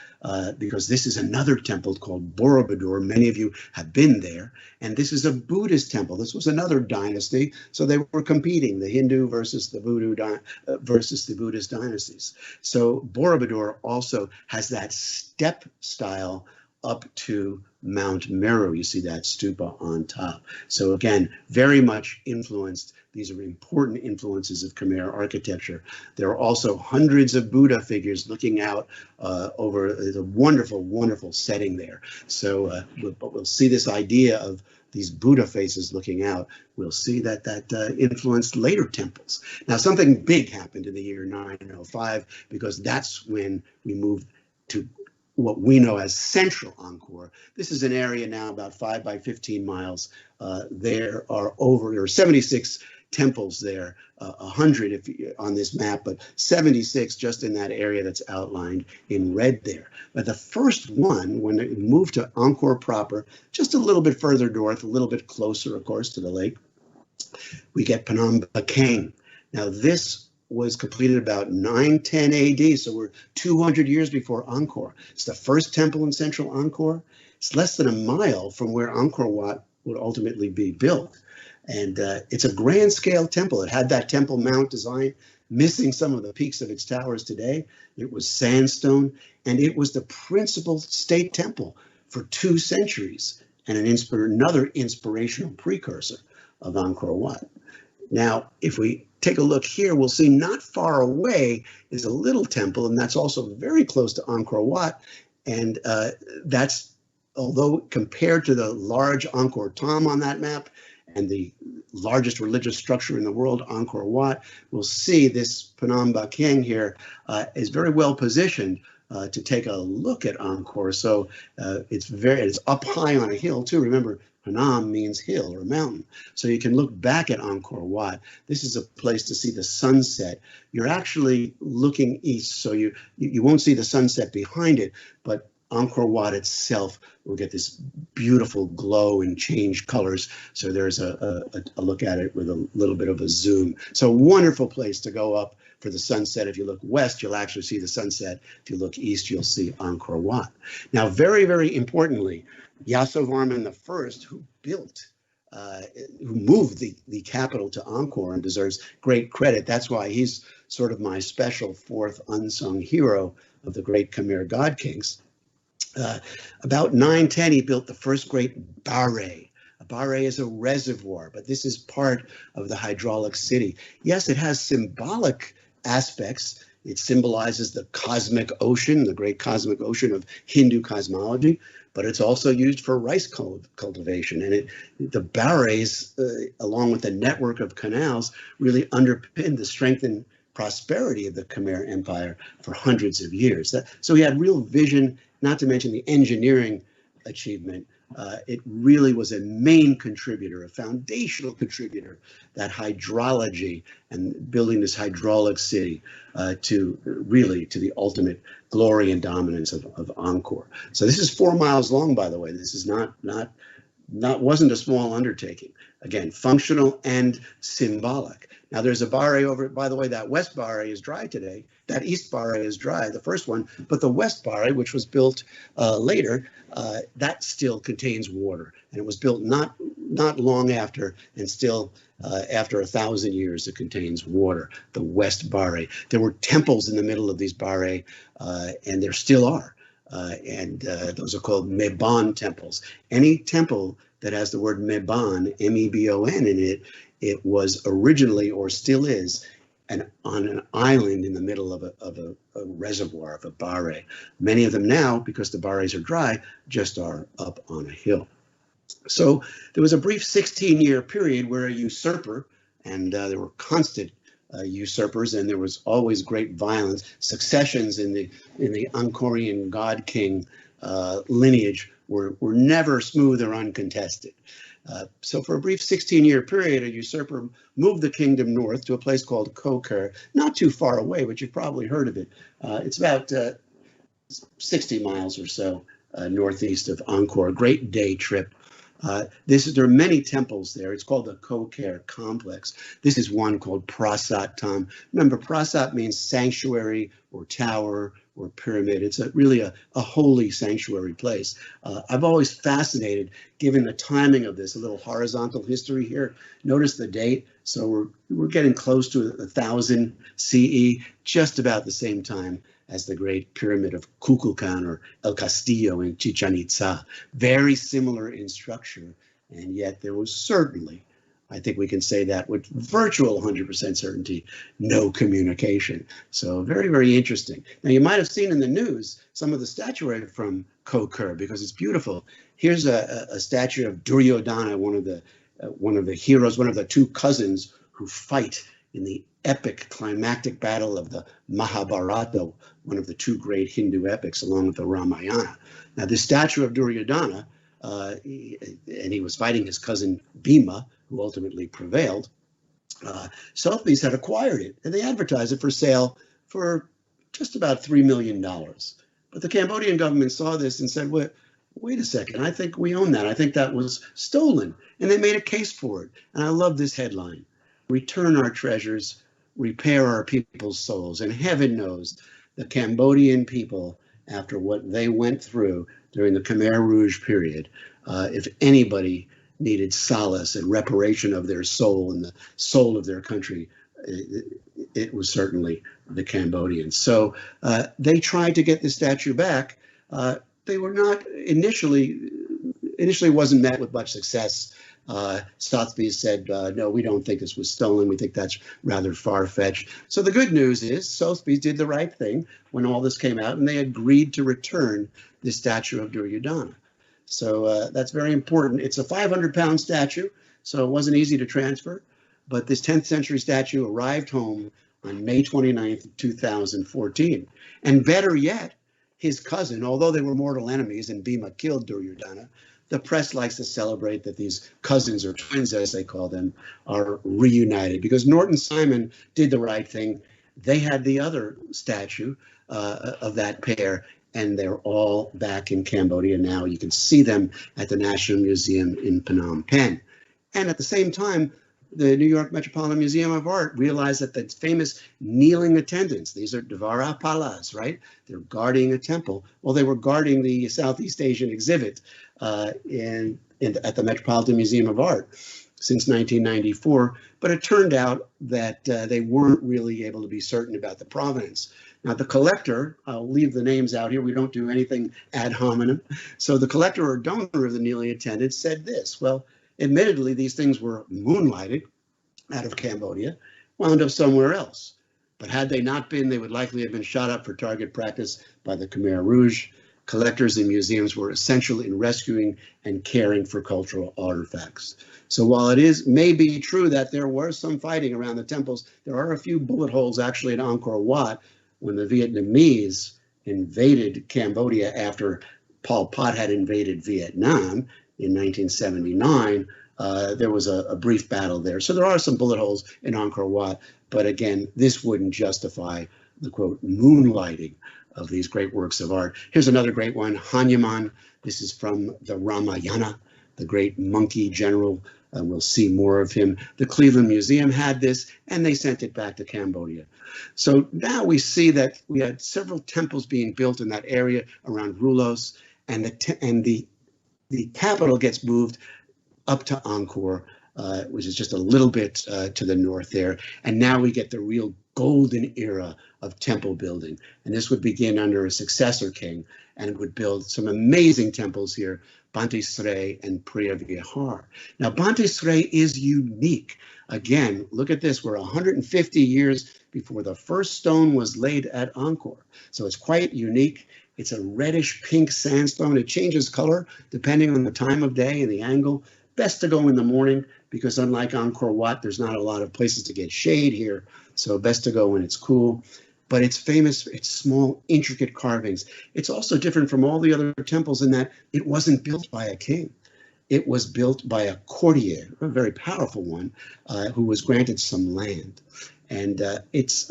because this is another temple called Borobudur. Many of you have been there, and this is a Buddhist temple. This was another dynasty, so they were competing, the Hindu versus the versus the Buddhist dynasties. So Borobudur also has that step style up to Mount Meru. You see that stupa on top. So again, very much influenced. These are important influences of Khmer architecture. There are also hundreds of Buddha figures looking out over the wonderful, wonderful setting there. So, but we'll see this idea of these Buddha faces looking out. We'll see that influenced later temples. Now, something big happened in the year 905 because that's when we moved to what we know as Central Angkor. This is an area now about 5 by 15 miles. There are 76 temples there, 100 on this map, but 76 just in that area that's outlined in red there. But the first one, when it moved to Angkor proper, just a little bit further north, a little bit closer, of course, to the lake, we get Phnom Penh. Now this was completed about 910 AD, so we're 200 years before Angkor. It's the first temple in Central Angkor. It's less than a mile from where Angkor Wat would ultimately be built. And it's a grand scale temple. It had that Temple Mount design, missing some of the peaks of its towers today. It was sandstone, and it was the principal state temple for 2 centuries and another inspirational precursor of Angkor Wat. Now, if we take a look here, we'll see not far away is a little temple, and that's also very close to Angkor Wat. And that's, although compared to the large Angkor Thom on that map and the largest religious structure in the world, Angkor Wat, we'll see this Phnom Penh here is very well positioned to take a look at Angkor. So it's up high on a hill too. Remember, Phnom means hill or mountain. So you can look back at Angkor Wat. This is a place to see the sunset. You're actually looking east, so you won't see the sunset behind it, but Angkor Wat itself will get this beautiful glow and change colors. So there's a look at it with a little bit of a zoom. So wonderful place to go up for the sunset. If you look west, you'll actually see the sunset. If you look east, you'll see Angkor Wat. Now, very, very importantly, Yasovarman I, who moved the capital to Angkor and deserves great credit. That's why he's sort of my special fourth unsung hero of the great Khmer God Kings. About 910, he built the first great barre. A barre is a reservoir, but this is part of the hydraulic city. Yes, it has symbolic aspects. It symbolizes the cosmic ocean, the great cosmic ocean of Hindu cosmology, but it's also used for rice cultivation. And the barres, along with the network of canals, really underpin the strength and prosperity of the Khmer Empire for hundreds of years. So he had real vision, not to mention the engineering achievement. It really was a main contributor, a foundational contributor, that hydrology and building this hydraulic city to the ultimate glory and dominance of Angkor. So this is 4 miles long, by the way. This is wasn't a small undertaking. Again, functional and symbolic. Now there's a barre over, by the way, that west barre is dry today. That east barre is dry, the first one, but the west barre, which was built later, that still contains water. And it was built not long after, and still after 1,000 years, it contains water, the west barre. There were temples in the middle of these barre, and there still are. And those are called Mebon temples. Any temple that has the word Mebon, M-E-B-O-N in it, it was originally, or still is, on an island in the middle of a reservoir, of a barre. Many of them now, because the barres are dry, just are up on a hill. So there was a brief 16-year period where a usurper, and there were constant usurpers, and there was always great violence. Successions in the Angkorian God King lineage were never smooth or uncontested. So for a brief 16-year period, a usurper moved the kingdom north to a place called Kokar, not too far away, but you've probably heard of it. It's about 60 miles or so northeast of Angkor, a great day trip. There are many temples there. It's called the Kokar complex. This is one called Prasat Tam. Remember, Prasat means sanctuary or tower or pyramid. It's really a holy sanctuary place. I've always fascinated, given the timing of this, a little horizontal history here. Notice the date. So we're getting close to 1000 CE, just about the same time as the Great Pyramid of Kukulkan or El Castillo in Chichen Itza. Very similar in structure, and yet there was certainly, I think we can say that with virtual 100% certainty, no communication. So very, very interesting. Now, you might have seen in the news some of the statuary from Kokar because it's beautiful. Here's a statue of Duryodhana, one of the heroes, one of the two cousins who fight in the epic climactic battle of the Mahabharata, one of the two great Hindu epics, along with the Ramayana. Now, this statue of Duryodhana, and he was fighting his cousin Bhima, who ultimately prevailed. Sotheby's had acquired it, and they advertised it for sale for just about $3 million. But the Cambodian government saw this and said, wait a second, I think we own that. I think that was stolen. And they made a case for it. And I love this headline: return our treasures, repair our people's souls. And heaven knows the Cambodian people, after what they went through during the Khmer Rouge period, if anybody needed solace and reparation of their soul and the soul of their country, it was certainly the Cambodians. So they tried to get the statue back. They were not initially wasn't met with much success. Sotheby's said, no, we don't think this was stolen. We think that's rather far-fetched. So the good news is Sotheby's did the right thing when all this came out, and they agreed to return the statue of Duryodhana. So that's very important. It's a 500-pound statue, so it wasn't easy to transfer. But this 10th century statue arrived home on May 29th, 2014. And better yet, his cousin, although they were mortal enemies and Bhima killed Duryodhana, the press likes to celebrate that these cousins, or twins as they call them, are reunited because Norton Simon did the right thing. They had the other statue of that pair, and they're all back in Cambodia now. You can see them at the National Museum in Phnom Penh. And at the same time, the New York Metropolitan Museum of Art realized that the famous kneeling attendants, these are Dvara Palas, right? They're guarding a temple. Well, they were guarding the Southeast Asian exhibit at the Metropolitan Museum of Art since 1994. But it turned out that they weren't really able to be certain about the provenance. Now, the collector, I'll leave the names out here. We don't do anything ad hominem. So the collector or donor of the kneeling attendants said this: well, admittedly, these things were moonlighted out of Cambodia, wound up somewhere else. But had they not been, they would likely have been shot up for target practice by the Khmer Rouge. Collectors and museums were essential in rescuing and caring for cultural artifacts. So while it may be true that there was some fighting around the temples, there are a few bullet holes actually at Angkor Wat. When the Vietnamese invaded Cambodia after Pol Pot had invaded Vietnam in 1979, there was a brief battle there. So there are some bullet holes in Angkor Wat, but again, this wouldn't justify the, quote, moonlighting of these great works of art. Here's another great one, Hanuman. This is from the Ramayana, the great monkey general. We'll see more of him. The Cleveland Museum had this, and they sent it back to Cambodia. So now we see that we had several temples being built in that area around Rulos, and the capital gets moved up to Angkor, which is just a little bit to the north there. And now we get the real golden era of temple building. And this would begin under a successor king, and it would build some amazing temples here, Banteay Srey and Preah Vihear. Now, Banteay Srey is unique. Again, look at this. We're 150 years before the first stone was laid at Angkor. So it's quite unique. It's a reddish pink sandstone. It changes color depending on the time of day and the angle. Best to go in the morning because unlike Angkor Wat, there's not a lot of places to get shade here. So best to go when it's cool. But it's famous, it's small, intricate carvings. It's also different from all the other temples in that it wasn't built by a king. It was built by a courtier, a very powerful one, who was granted some land. And it's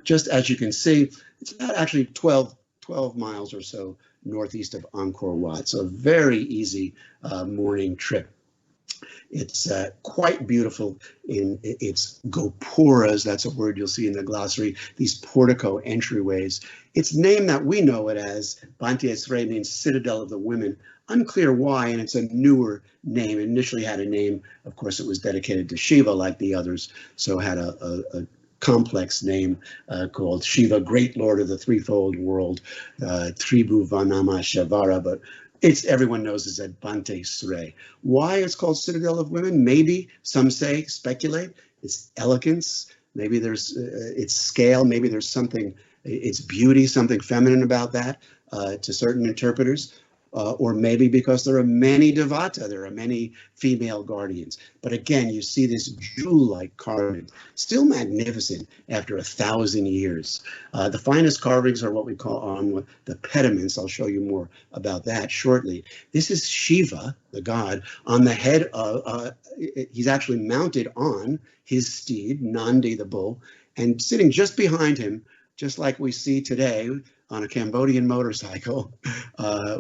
just as you can see, it's about actually 12 miles or so northeast of Angkor Wat. So a very easy morning trip. It's quite beautiful in its gopuras. That's a word you'll see in the glossary. These portico entryways. Its name that we know it as, Banteay Srey, means Citadel of the Women. Unclear why, and it's a newer name. It initially had a name, of course, it was dedicated to Shiva like the others, so it had a complex name called Shiva, Great Lord of the Threefold World, Tribu Vanama Shavara, but everyone knows it's at Banteay Srey. Why it's called Citadel of Women? Maybe some say, speculate, it's elegance. Maybe there's its scale. Maybe there's something, its beauty, something feminine about that to certain interpreters. Or maybe because there are many devata, there are many female guardians. But again, you see this jewel-like carving, still magnificent after 1,000 years. The finest carvings are what we call on the pediments. I'll show you more about that shortly. This is Shiva, the god, on the head of, he's actually mounted on his steed, Nandi the bull, and sitting just behind him, just like we see today, on a Cambodian motorcycle,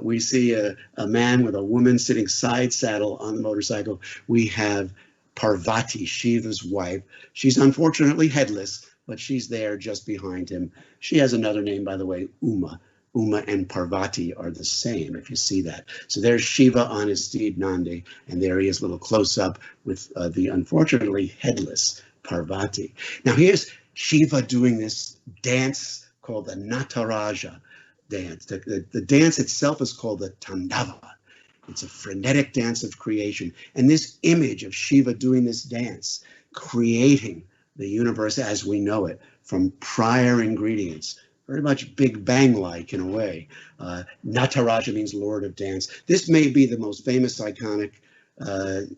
we see a man with a woman sitting side saddle on the motorcycle. We have Parvati, Shiva's wife. She's unfortunately headless, but she's there just behind him. She has another name, by the way, Uma. Uma and Parvati are the same, if you see that. So there's Shiva on his steed, Nandi, and there he is a little close up with the unfortunately headless Parvati. Now here's Shiva doing this dance called the Nataraja dance. The dance itself is called the Tandava. It's a frenetic dance of creation. And this image of Shiva doing this dance, creating the universe as we know it from prior ingredients, very much Big Bang-like in a way. Nataraja means Lord of Dance. This may be the most famous iconic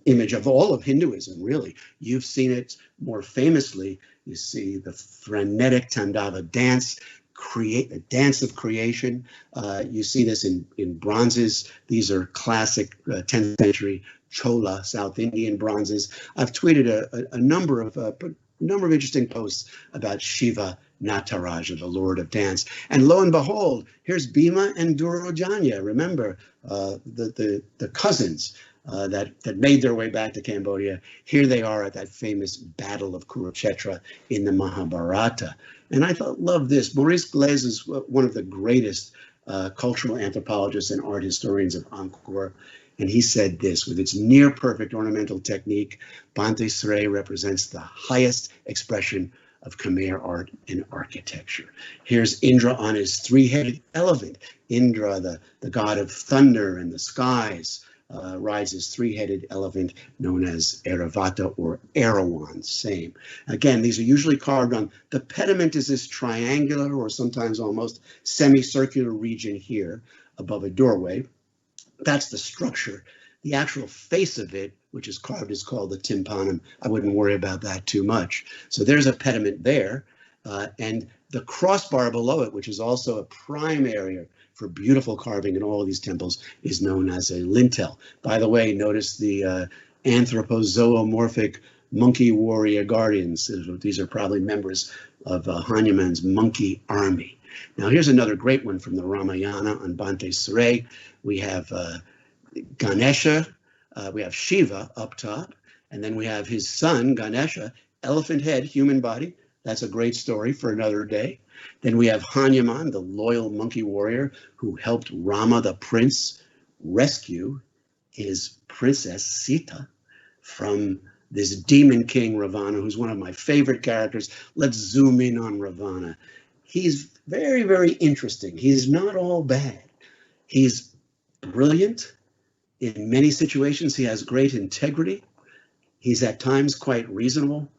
image of all of Hinduism, really. You've seen it more famously. You see the frenetic Tandava dance, a dance of creation. You see this in bronzes. These are classic 10th century Chola South Indian bronzes. I've tweeted a number of interesting posts about Shiva Nataraja, the Lord of Dance. And lo and behold, here's Bhima and Durojanya. Remember, the cousins that made their way back to Cambodia. Here they are at that famous Battle of Kurukshetra in the Mahabharata. And I love this. Maurice Glaise is one of the greatest cultural anthropologists and art historians of Angkor. And he said this: with its near perfect ornamental technique, Banteay Srey represents the highest expression of Khmer art and architecture. Here's Indra on his three-headed elephant. Indra, the god of thunder and the skies, rides his three-headed elephant known as Airavata or Erawan, same. Again, these are usually carved on, the pediment is this triangular or sometimes almost semicircular region here above a doorway. That's the structure. The actual face of it, which is carved, is called the tympanum. I wouldn't worry about that too much. So there's a pediment there, and the crossbar below it, which is also a prime area for beautiful carving in all of these temples, is known as a lintel. By the way, notice the anthropozoomorphic monkey warrior guardians. These are probably members of Hanuman's monkey army. Now here's another great one from the Ramayana on Banteay Srey. We have Ganesha, we have Shiva up top, and then we have his son, Ganesha, elephant head, human body. That's a great story for another day. Then we have Hanuman, the loyal monkey warrior who helped Rama, the prince, rescue his princess Sita from this demon king Ravana, who's one of my favorite characters. Let's zoom in on Ravana. He's very, very interesting. He's not all bad. He's brilliant. In many situations, he has great integrity. He's at times quite reasonable.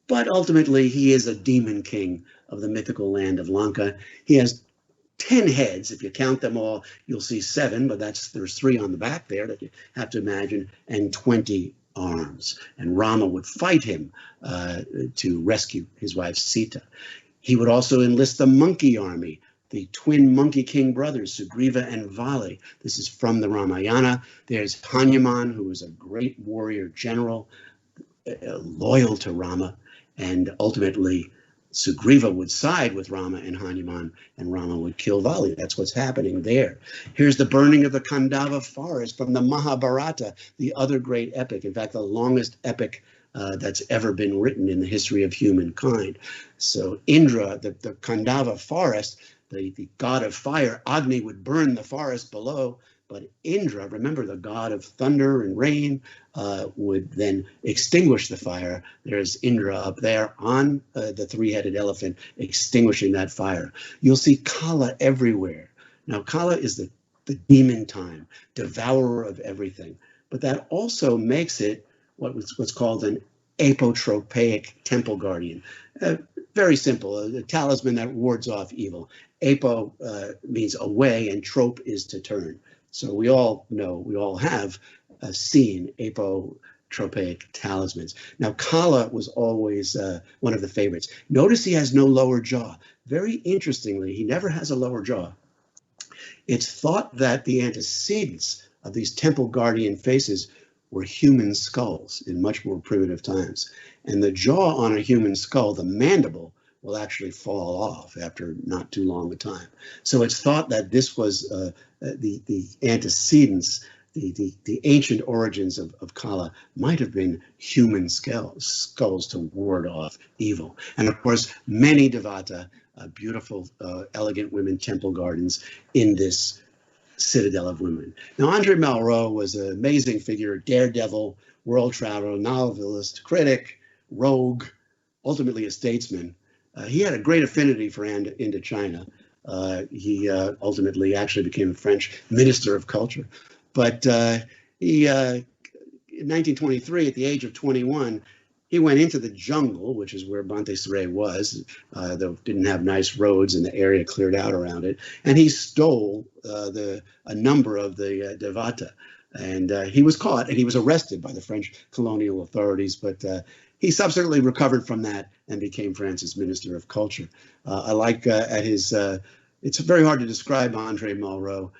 But ultimately, he is a demon king of the mythical land of Lanka. He has 10 heads. If you count them all, you'll see 7, but there's 3 on the back there that you have to imagine, and 20 arms. And Rama would fight him to rescue his wife Sita. He would also enlist the monkey army the twin Monkey King brothers, Sugriva and Vali. This is from the Ramayana. There's Hanuman, who was a great warrior general, loyal to Rama, and ultimately Sugriva would side with Rama and Hanuman, and Rama would kill Vali. That's what's happening there. Here's the burning of the Khandava forest from the Mahabharata, the other great epic. In fact, the longest epic that's ever been written in the history of humankind. So Indra, the Khandava forest, the god of fire, Agni would burn the forest below, but Indra, remember the god of thunder and rain, would then extinguish the fire. There's Indra up there on the three-headed elephant extinguishing that fire. You'll see Kala everywhere. Now, Kala is the demon time, devourer of everything. But that also makes it what's called an apotropaic temple guardian. Very simple, a talisman that wards off evil. Apo means away, and trope is to turn. So we all know, we all have seen apotropaic talismans. Now, Kala was always one of the favorites. Notice he has no lower jaw. Very interestingly, he never has a lower jaw. It's thought that the antecedents of these temple guardian faces were human skulls in much more primitive times. And the jaw on a human skull, the mandible, will actually fall off after not too long a time. So it's thought that this was the antecedents, the ancient origins of Kala might have been human skulls to ward off evil. And of course, many Devata, beautiful, elegant women temple gardens in this citadel of women. Now, Andre Malraux was an amazing figure, daredevil, world traveler, novelist, critic, rogue, ultimately a statesman. He had a great affinity for Indochina. He ultimately actually became a French minister of culture. But he, in 1923, at the age of 21, he went into the jungle, which is where Bante Saray was, though didn't have nice roads and the area cleared out around it. And he stole a number of the Devata. And he was caught and he was arrested by the French colonial authorities. But he subsequently recovered from that and became France's Minister of Culture. I like at his, it's very hard to describe Andre Malraux.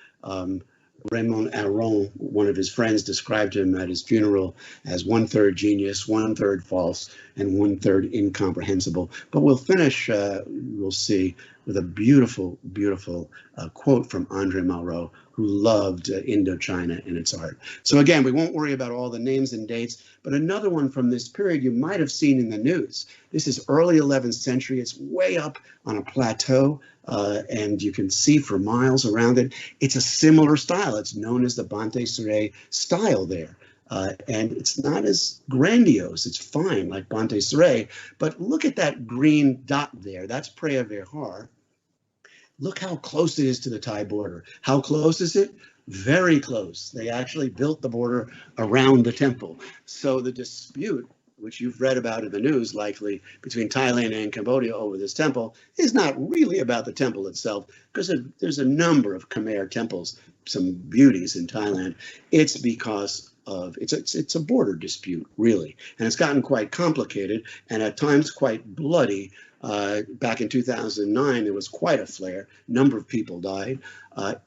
Raymond Aron, one of his friends, described him at his funeral as 1/3 genius, 1/3 false, and 1/3 incomprehensible. But we'll finish, we'll see, with a beautiful, beautiful quote from Andre Malraux, who loved Indochina and its art. So again, we won't worry about all the names and dates, but another one from this period you might have seen in the news. This is early 11th century. It's way up on a plateau, and you can see for miles around it. It's a similar style. It's known as the Bante Saray style there. And it's not as grandiose. It's fine, like Bante Saray. But look at that green dot there. That's Preah Vihear. Look how close it is to the Thai border. How close is it? Very close. They actually built the border around the temple. So the dispute, which you've read about in the news likely, between Thailand and Cambodia over this temple, is not really about the temple itself, because there's a number of Khmer temples, some beauties in Thailand. It's because of, it's a border dispute, really. And it's gotten quite complicated and at times quite bloody. Back in 2009, there was quite a flare. A number of people died.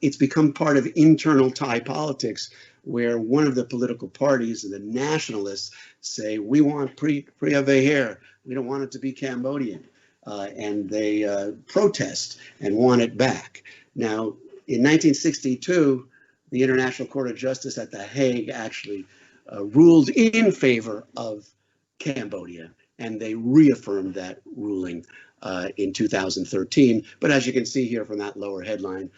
It's become part of internal Thai politics, where one of the political parties, the nationalists, say, we want Preah Vihear. We don't want it to be Cambodian. And they protest and want it back. Now, in 1962, the International Court of Justice at The Hague actually ruled in favor of Cambodia. And they reaffirmed that ruling in 2013. But as you can see here from that lower headline,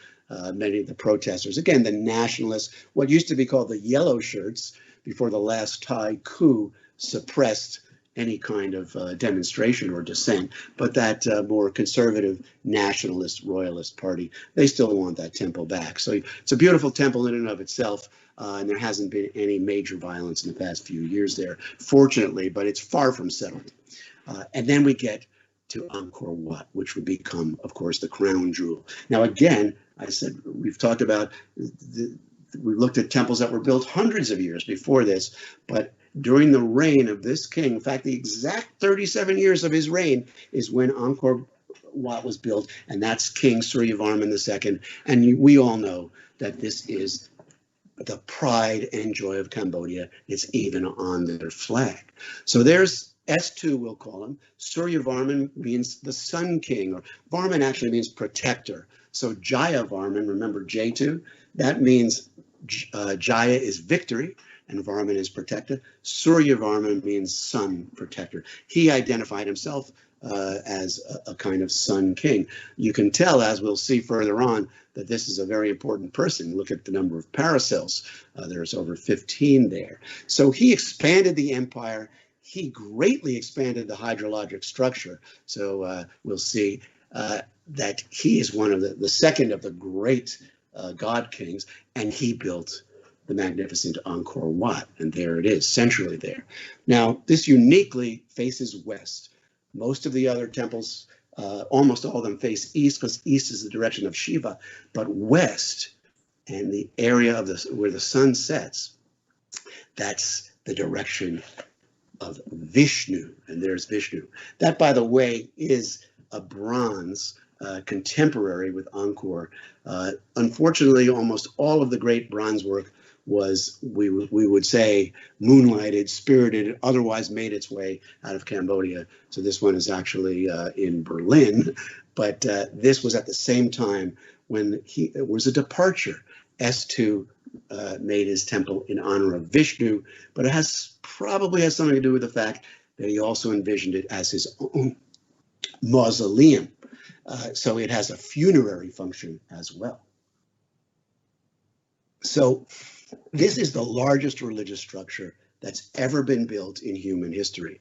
many of the protesters, again, the nationalists, what used to be called the yellow shirts before the last Thai coup, suppressed any kind of demonstration or dissent. But that more conservative nationalist royalist party, they still want that temple back. So it's a beautiful temple in and of itself. And there hasn't been any major violence in the past few years there, fortunately, but it's far from settled. And then we get to Angkor Wat, which would become, of course, the crown jewel. Now, again, I said, we've talked about, we looked at temples that were built hundreds of years before this, but during the reign of this king, in fact, the exact 37 years of his reign is when Angkor Wat was built, and that's King Suryavarman II. And we all know that this is the pride and joy of Cambodia. It's even on their flag. So there's S2, we'll call him. Suryavarman means the Sun King, or Varman actually means protector. So Jaya Varman, remember J2, that means Jaya is victory, and Varman is protector. Suryavarman means sun protector. He identified himself as a kind of sun king. You can tell, as we'll see further on, that this is a very important person. Look at the number of paracels. There's over 15 there. So he expanded the empire. He greatly expanded the hydrologic structure. So we'll see that he is one of the second of the great god kings, and he built the magnificent Angkor Wat, and there it is, centrally there. Now, this uniquely faces west. Most of the other temples, almost all of them, face east, because east is the direction of Shiva, but west, and the area of where the sun sets, that's the direction of Vishnu, and there's Vishnu. That, by the way, is a bronze contemporary with Angkor. Unfortunately, almost all of the great bronze work was, we would say, moonlighted, spirited, otherwise made its way out of Cambodia. So this one is actually in Berlin, but this was at the same time when it was a departure. S2 made his temple in honor of Vishnu, but it probably has something to do with the fact that he also envisioned it as his own mausoleum. So it has a funerary function as well. So this is the largest religious structure that's ever been built in human history.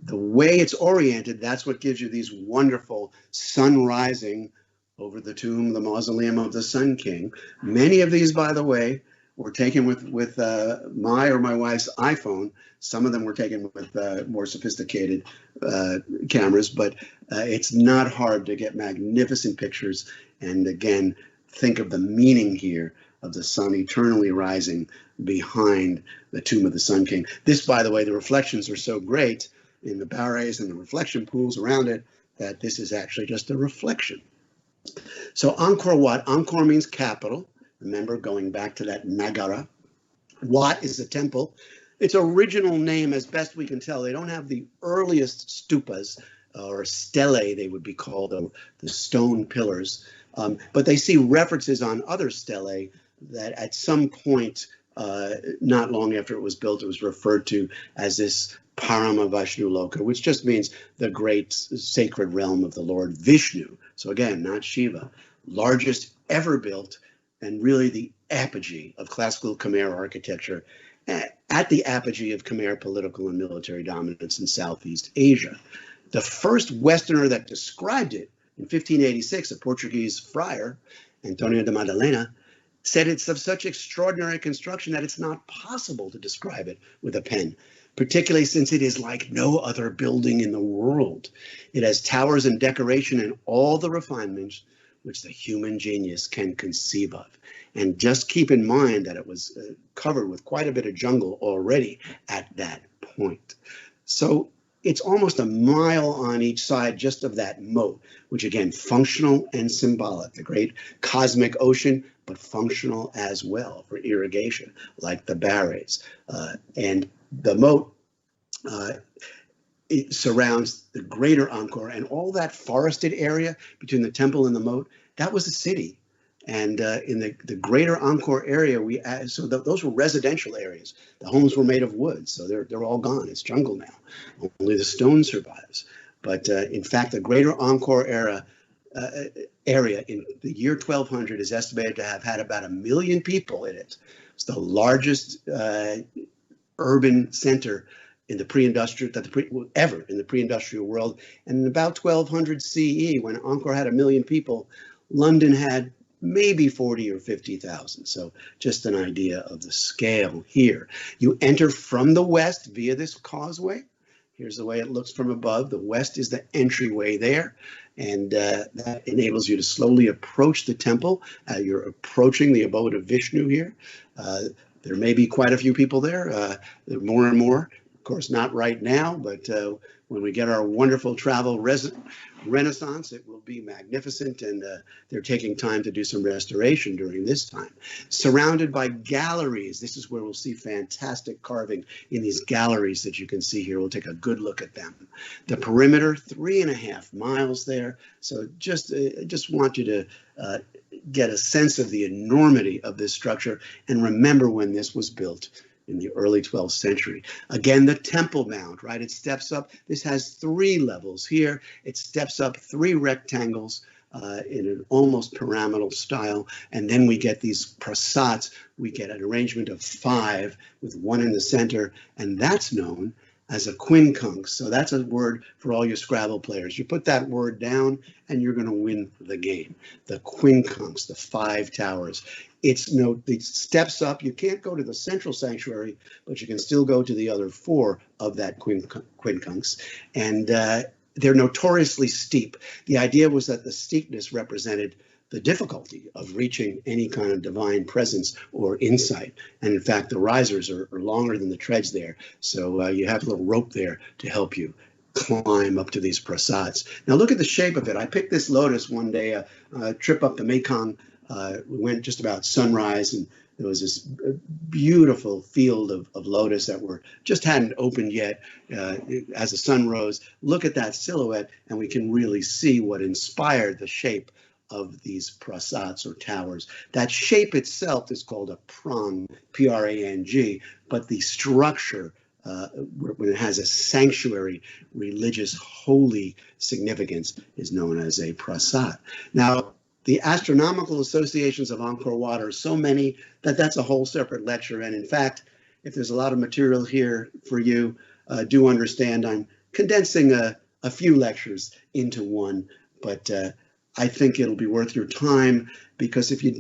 The way it's oriented, that's what gives you these wonderful sun rising over the tomb, the mausoleum of the Sun King. Many of these, by the way, were taken with my or my wife's iPhone. Some of them were taken with more sophisticated cameras, but it's not hard to get magnificent pictures. And again, think of the meaning here of the sun eternally rising behind the tomb of the Sun King. This, by the way, the reflections are so great in the barres and the reflection pools around it that this is actually just a reflection. So Angkor Wat, Angkor means capital. Remember, going back to that Nagara. Wat is a temple. Its original name, as best we can tell, they don't have the earliest stupas, or stelae they would be called, the stone pillars. But they see references on other stelae that at some point, not long after it was built, it was referred to as this Parama Vishnu Loka, which just means the great sacred realm of the Lord Vishnu. So again, not Shiva. Largest ever built, and really the apogee of classical Khmer architecture, at the apogee of Khmer political and military dominance in Southeast Asia. The first Westerner that described it in 1586, a Portuguese friar, Antonio de Madalena, said it's of such extraordinary construction that it's not possible to describe it with a pen, particularly since it is like no other building in the world. It has towers and decoration and all the refinements which the human genius can conceive of. And just keep in mind that it was covered with quite a bit of jungle already at that point. So it's almost a mile on each side just of that moat, which again, functional and symbolic, the great cosmic ocean, but functional as well for irrigation, like the barres. And the moat, it surrounds the greater Angkor, and all that forested area between the temple and the moat, that was a city. And in the greater Angkor area, those were residential areas. The homes were made of wood, so they're all gone. It's jungle now. Only the stone survives. But in fact, the greater Angkor area in the year 1200 is estimated to have had about 1 million people in it. It's the largest urban center in the pre-industrial ever in the pre-industrial world. And in about 1200 CE, when Angkor had 1 million people, London had maybe 40 or 50,000. So just an idea of the scale here. You enter from the west via this causeway. Here's the way it looks from above. The west is the entryway there, and that enables you to slowly approach the temple. You're approaching the abode of Vishnu here. There may be quite a few people there, more and more. course, not right now, but when we get our wonderful travel renaissance, it will be magnificent, and they're taking time to do some restoration during this time. Surrounded by galleries, this is where we'll see fantastic carving in these galleries that you can see here. We'll take a good look at them. The perimeter, 3.5 miles there. So just want you to get a sense of the enormity of this structure and remember when this was built in the early 12th century. Again, the Temple Mount, right? It steps up. This has 3 levels here. It steps up 3 rectangles in an almost pyramidal style. And then we get these prasats. We get an arrangement of 5 with 1 in the center. And that's known as a quincunx. So that's a word for all your Scrabble players. You put that word down and you're going to win the game. The quincunx, the 5 towers. It steps up. You can't go to the central sanctuary, but you can still go to the other 4 of that quincunx. And they're notoriously steep. The idea was that the steepness represented the difficulty of reaching any kind of divine presence or insight. And in fact, the risers are longer than the treads there. So you have a little rope there to help you climb up to these prasats. Now look at the shape of it. I picked this lotus one day, a trip up the Mekong. We went just about sunrise, and there was this beautiful field of lotus that just hadn't opened yet as the sun rose. Look at that silhouette, and we can really see what inspired the shape of these prasats or towers. That shape itself is called a prang, P-R-A-N-G, but the structure, when it has a sanctuary, religious, holy significance, is known as a prasat. Now, the astronomical associations of Angkor Wat are so many that that's a whole separate lecture. And in fact, if there's a lot of material here for you, do understand I'm condensing a few lectures into one, but I think it'll be worth your time, because if you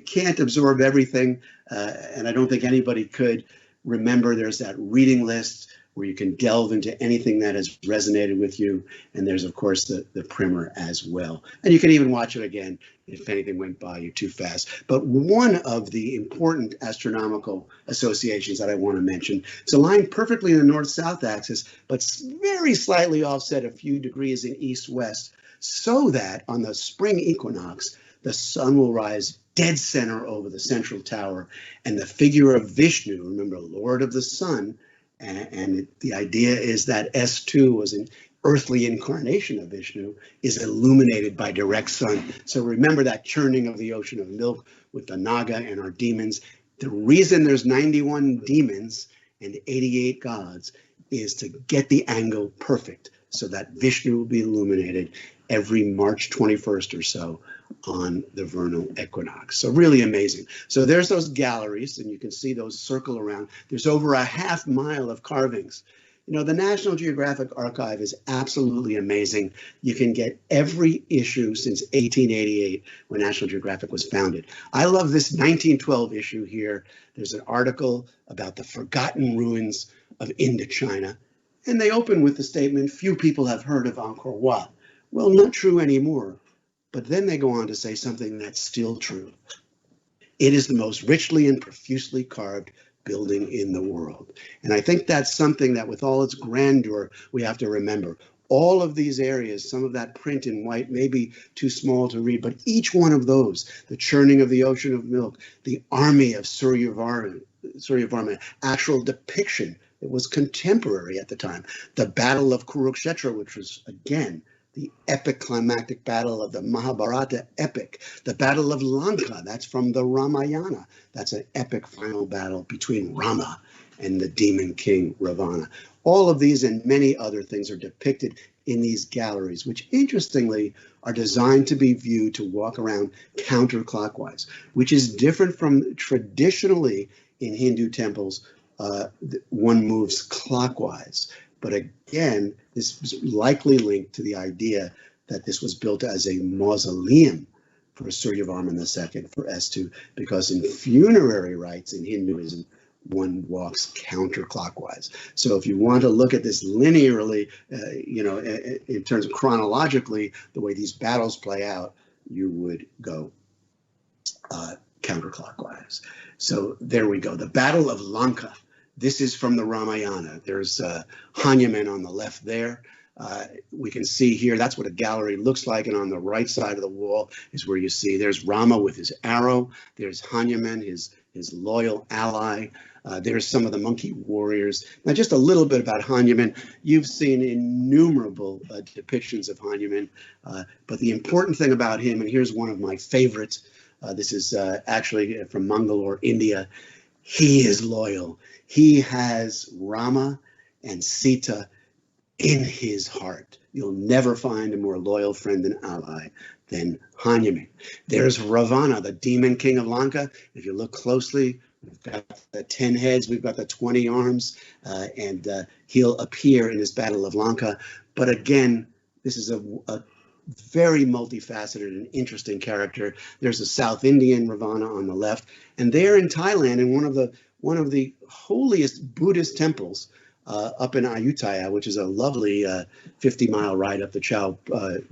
can't absorb everything, and I don't think anybody could, remember there's that reading list where you can delve into anything that has resonated with you. And there's, of course, the primer as well. And you can even watch it again if anything went by you too fast. But one of the important astronomical associations that I want to mention is aligned perfectly in the north-south axis, but very slightly offset a few degrees in east-west, so that on the spring equinox, the sun will rise dead center over the central tower, and the figure of Vishnu, remember, Lord of the Sun, and the idea is that S2 was an earthly incarnation of Vishnu, is illuminated by direct sun. So remember that churning of the ocean of milk with the Naga and our demons. The reason there's 91 demons and 88 gods is to get the angle perfect so that Vishnu will be illuminated every March 21st or so on the vernal equinox. So really amazing. So there's those galleries, and you can see those circle around. There's over a half mile of carvings. You know, the National Geographic Archive is absolutely amazing. You can get every issue since 1888, when National Geographic was founded. I love this 1912 issue here. There's an article about the forgotten ruins of Indochina, and they open with the statement, few people have heard of Angkor Wat. Well, not true anymore. But then they go on to say something that's still true. It is the most richly and profusely carved building in the world. And I think that's something that, with all its grandeur, we have to remember. All of these areas, some of that print in white may be too small to read, but each one of those, the churning of the ocean of milk, the army of Suryavarman, actual depiction, it was contemporary at the time. The Battle of Kurukshetra, which was, again, the epic climactic battle of the Mahabharata epic. The Battle of Lanka, that's from the Ramayana. That's an epic final battle between Rama and the demon king Ravana. All of these and many other things are depicted in these galleries, which interestingly are designed to be viewed to walk around counterclockwise, which is different from traditionally in Hindu temples, one moves clockwise. But again, this was likely linked to the idea that this was built as a mausoleum for Suryavarman II, for S2, because in funerary rites in Hinduism, one walks counterclockwise. So if you want to look at this linearly, in terms of chronologically, the way these battles play out, you would go counterclockwise. So there we go. The Battle of Lanka. This is from the Ramayana. There's Hanuman on the left there. We can see here, that's what a gallery looks like. And on the right side of the wall is where you see there's Rama with his arrow. There's Hanuman, his loyal ally. There's some of the monkey warriors. Now, just a little bit about Hanuman. You've seen innumerable depictions of Hanuman. But the important thing about him, and here's one of my favorites. This is actually from Mangalore, India. He is loyal. He has Rama and Sita in his heart. You'll never find a more loyal friend and ally than Hanuman. There's Ravana, the demon king of Lanka. If you look closely, we've got the 10 heads, we've got the 20 arms, and he'll appear in this Battle of Lanka. But again, this is a very multifaceted and interesting character. There's a South Indian Ravana on the left, and there in Thailand, in one of the holiest Buddhist temples, up in Ayutthaya, which is a lovely 50-mile ride up the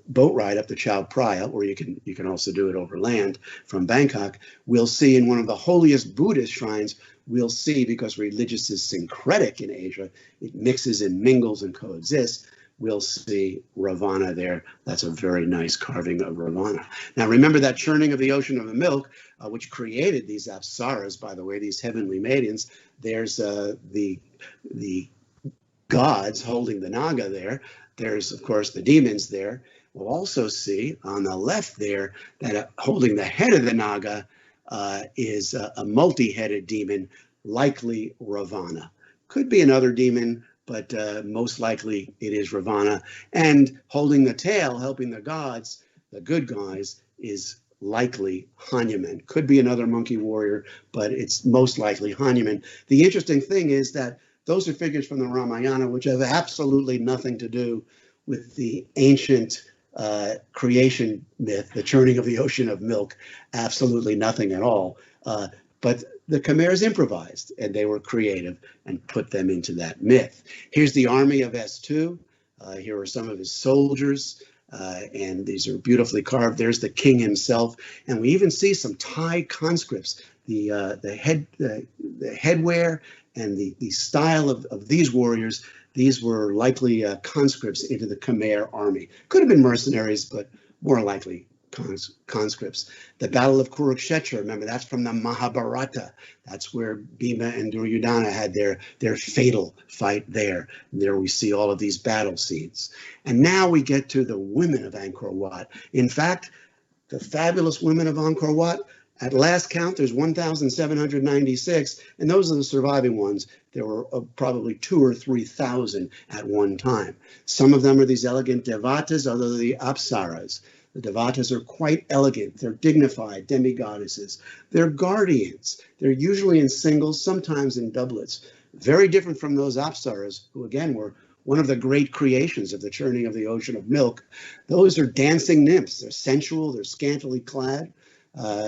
boat ride up the Chao Phraya, or you can also do it over land from Bangkok. We'll see in one of the holiest Buddhist shrines, we'll see, because religious is syncretic in Asia, it mixes and mingles and coexists. We'll see Ravana there. That's a very nice carving of Ravana. Now, remember that churning of the ocean of the milk, which created these apsaras, by the way, these heavenly maidens. There's the gods holding the Naga there. There's, of course, the demons there. We'll also see on the left there that holding the head of the Naga is a multi-headed demon, likely Ravana. Could be another demon, but most likely it is Ravana. And holding the tail, helping the gods, the good guys, is likely Hanuman. Could be another monkey warrior, but it's most likely Hanuman. The interesting thing is that those are figures from the Ramayana, which have absolutely nothing to do with the ancient creation myth, the churning of the ocean of milk, absolutely nothing at all. But the Khmer's improvised, and they were creative and put them into that myth. Here's the army of S2. Here are some of his soldiers, and these are beautifully carved. There's the king himself, and we even see some Thai conscripts. The headwear and the style of these warriors, these were likely conscripts into the Khmer army. Could have been mercenaries, but more likely conscripts. The Battle of Kurukshetra, remember, that's from the Mahabharata. That's where Bhima and Duryodhana had their fatal fight there. And there we see all of these battle scenes. And now we get to the women of Angkor Wat. In fact, the fabulous women of Angkor Wat, at last count, there's 1,796, and those are the surviving ones. There were probably 2,000 or 3,000 at one time. Some of them are these elegant devatas, others are the apsaras. The devatas are quite elegant. They're dignified demigoddesses. They're guardians. They're usually in singles, sometimes in doublets. Very different from those apsaras, who again were one of the great creations of the churning of the ocean of milk. Those are dancing nymphs. They're sensual. They're scantily clad.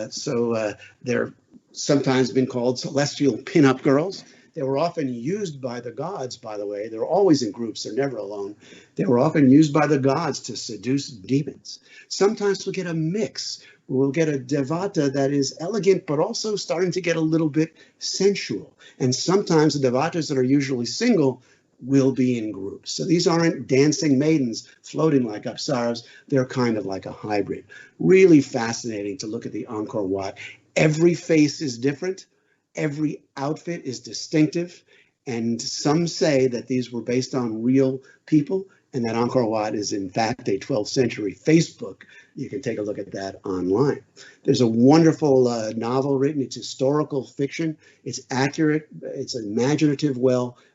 So they're sometimes been called celestial pinup girls. They were often used by the gods, by the way. They're always in groups. They're never alone. They were often used by the gods to seduce demons. Sometimes we'll get a mix. We'll get a devata that is elegant, but also starting to get a little bit sensual. And sometimes the devatas that are usually single will be in groups. So these aren't dancing maidens floating like apsaras. They're kind of like a hybrid. Really fascinating to look at the Angkor Wat. Every face is different. Every outfit is distinctive. And some say that these were based on real people and that Angkor Wat is in fact a 12th century Facebook. You can take a look at that online. There's a wonderful novel written. It's historical fiction. It's accurate. It's imaginative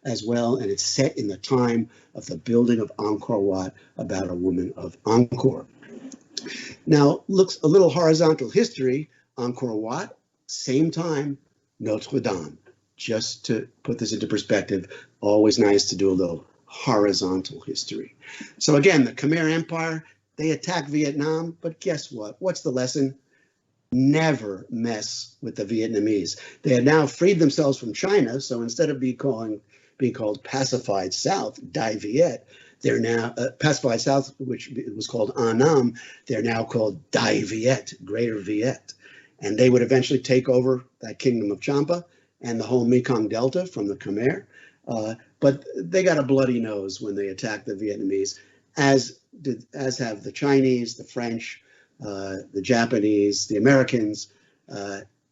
as well. And it's set in the time of the building of Angkor Wat about a woman of Angkor. Now, looks a little horizontal history. Angkor Wat, same time, Notre Dame. Just to put this into perspective, always nice to do a little horizontal history. So again, the Khmer Empire, they attacked Vietnam, but guess what? What's the lesson? Never mess with the Vietnamese. They had now freed themselves from China, so instead of being called Pacified South, Dai Viet, they're now Pacified South, which was called Annam, they're now called Dai Viet, Greater Viet. And they would eventually take over that kingdom of Champa and the whole Mekong Delta from the Khmer. But they got a bloody nose when they attacked the Vietnamese, as have the Chinese, the French, the Japanese, the Americans,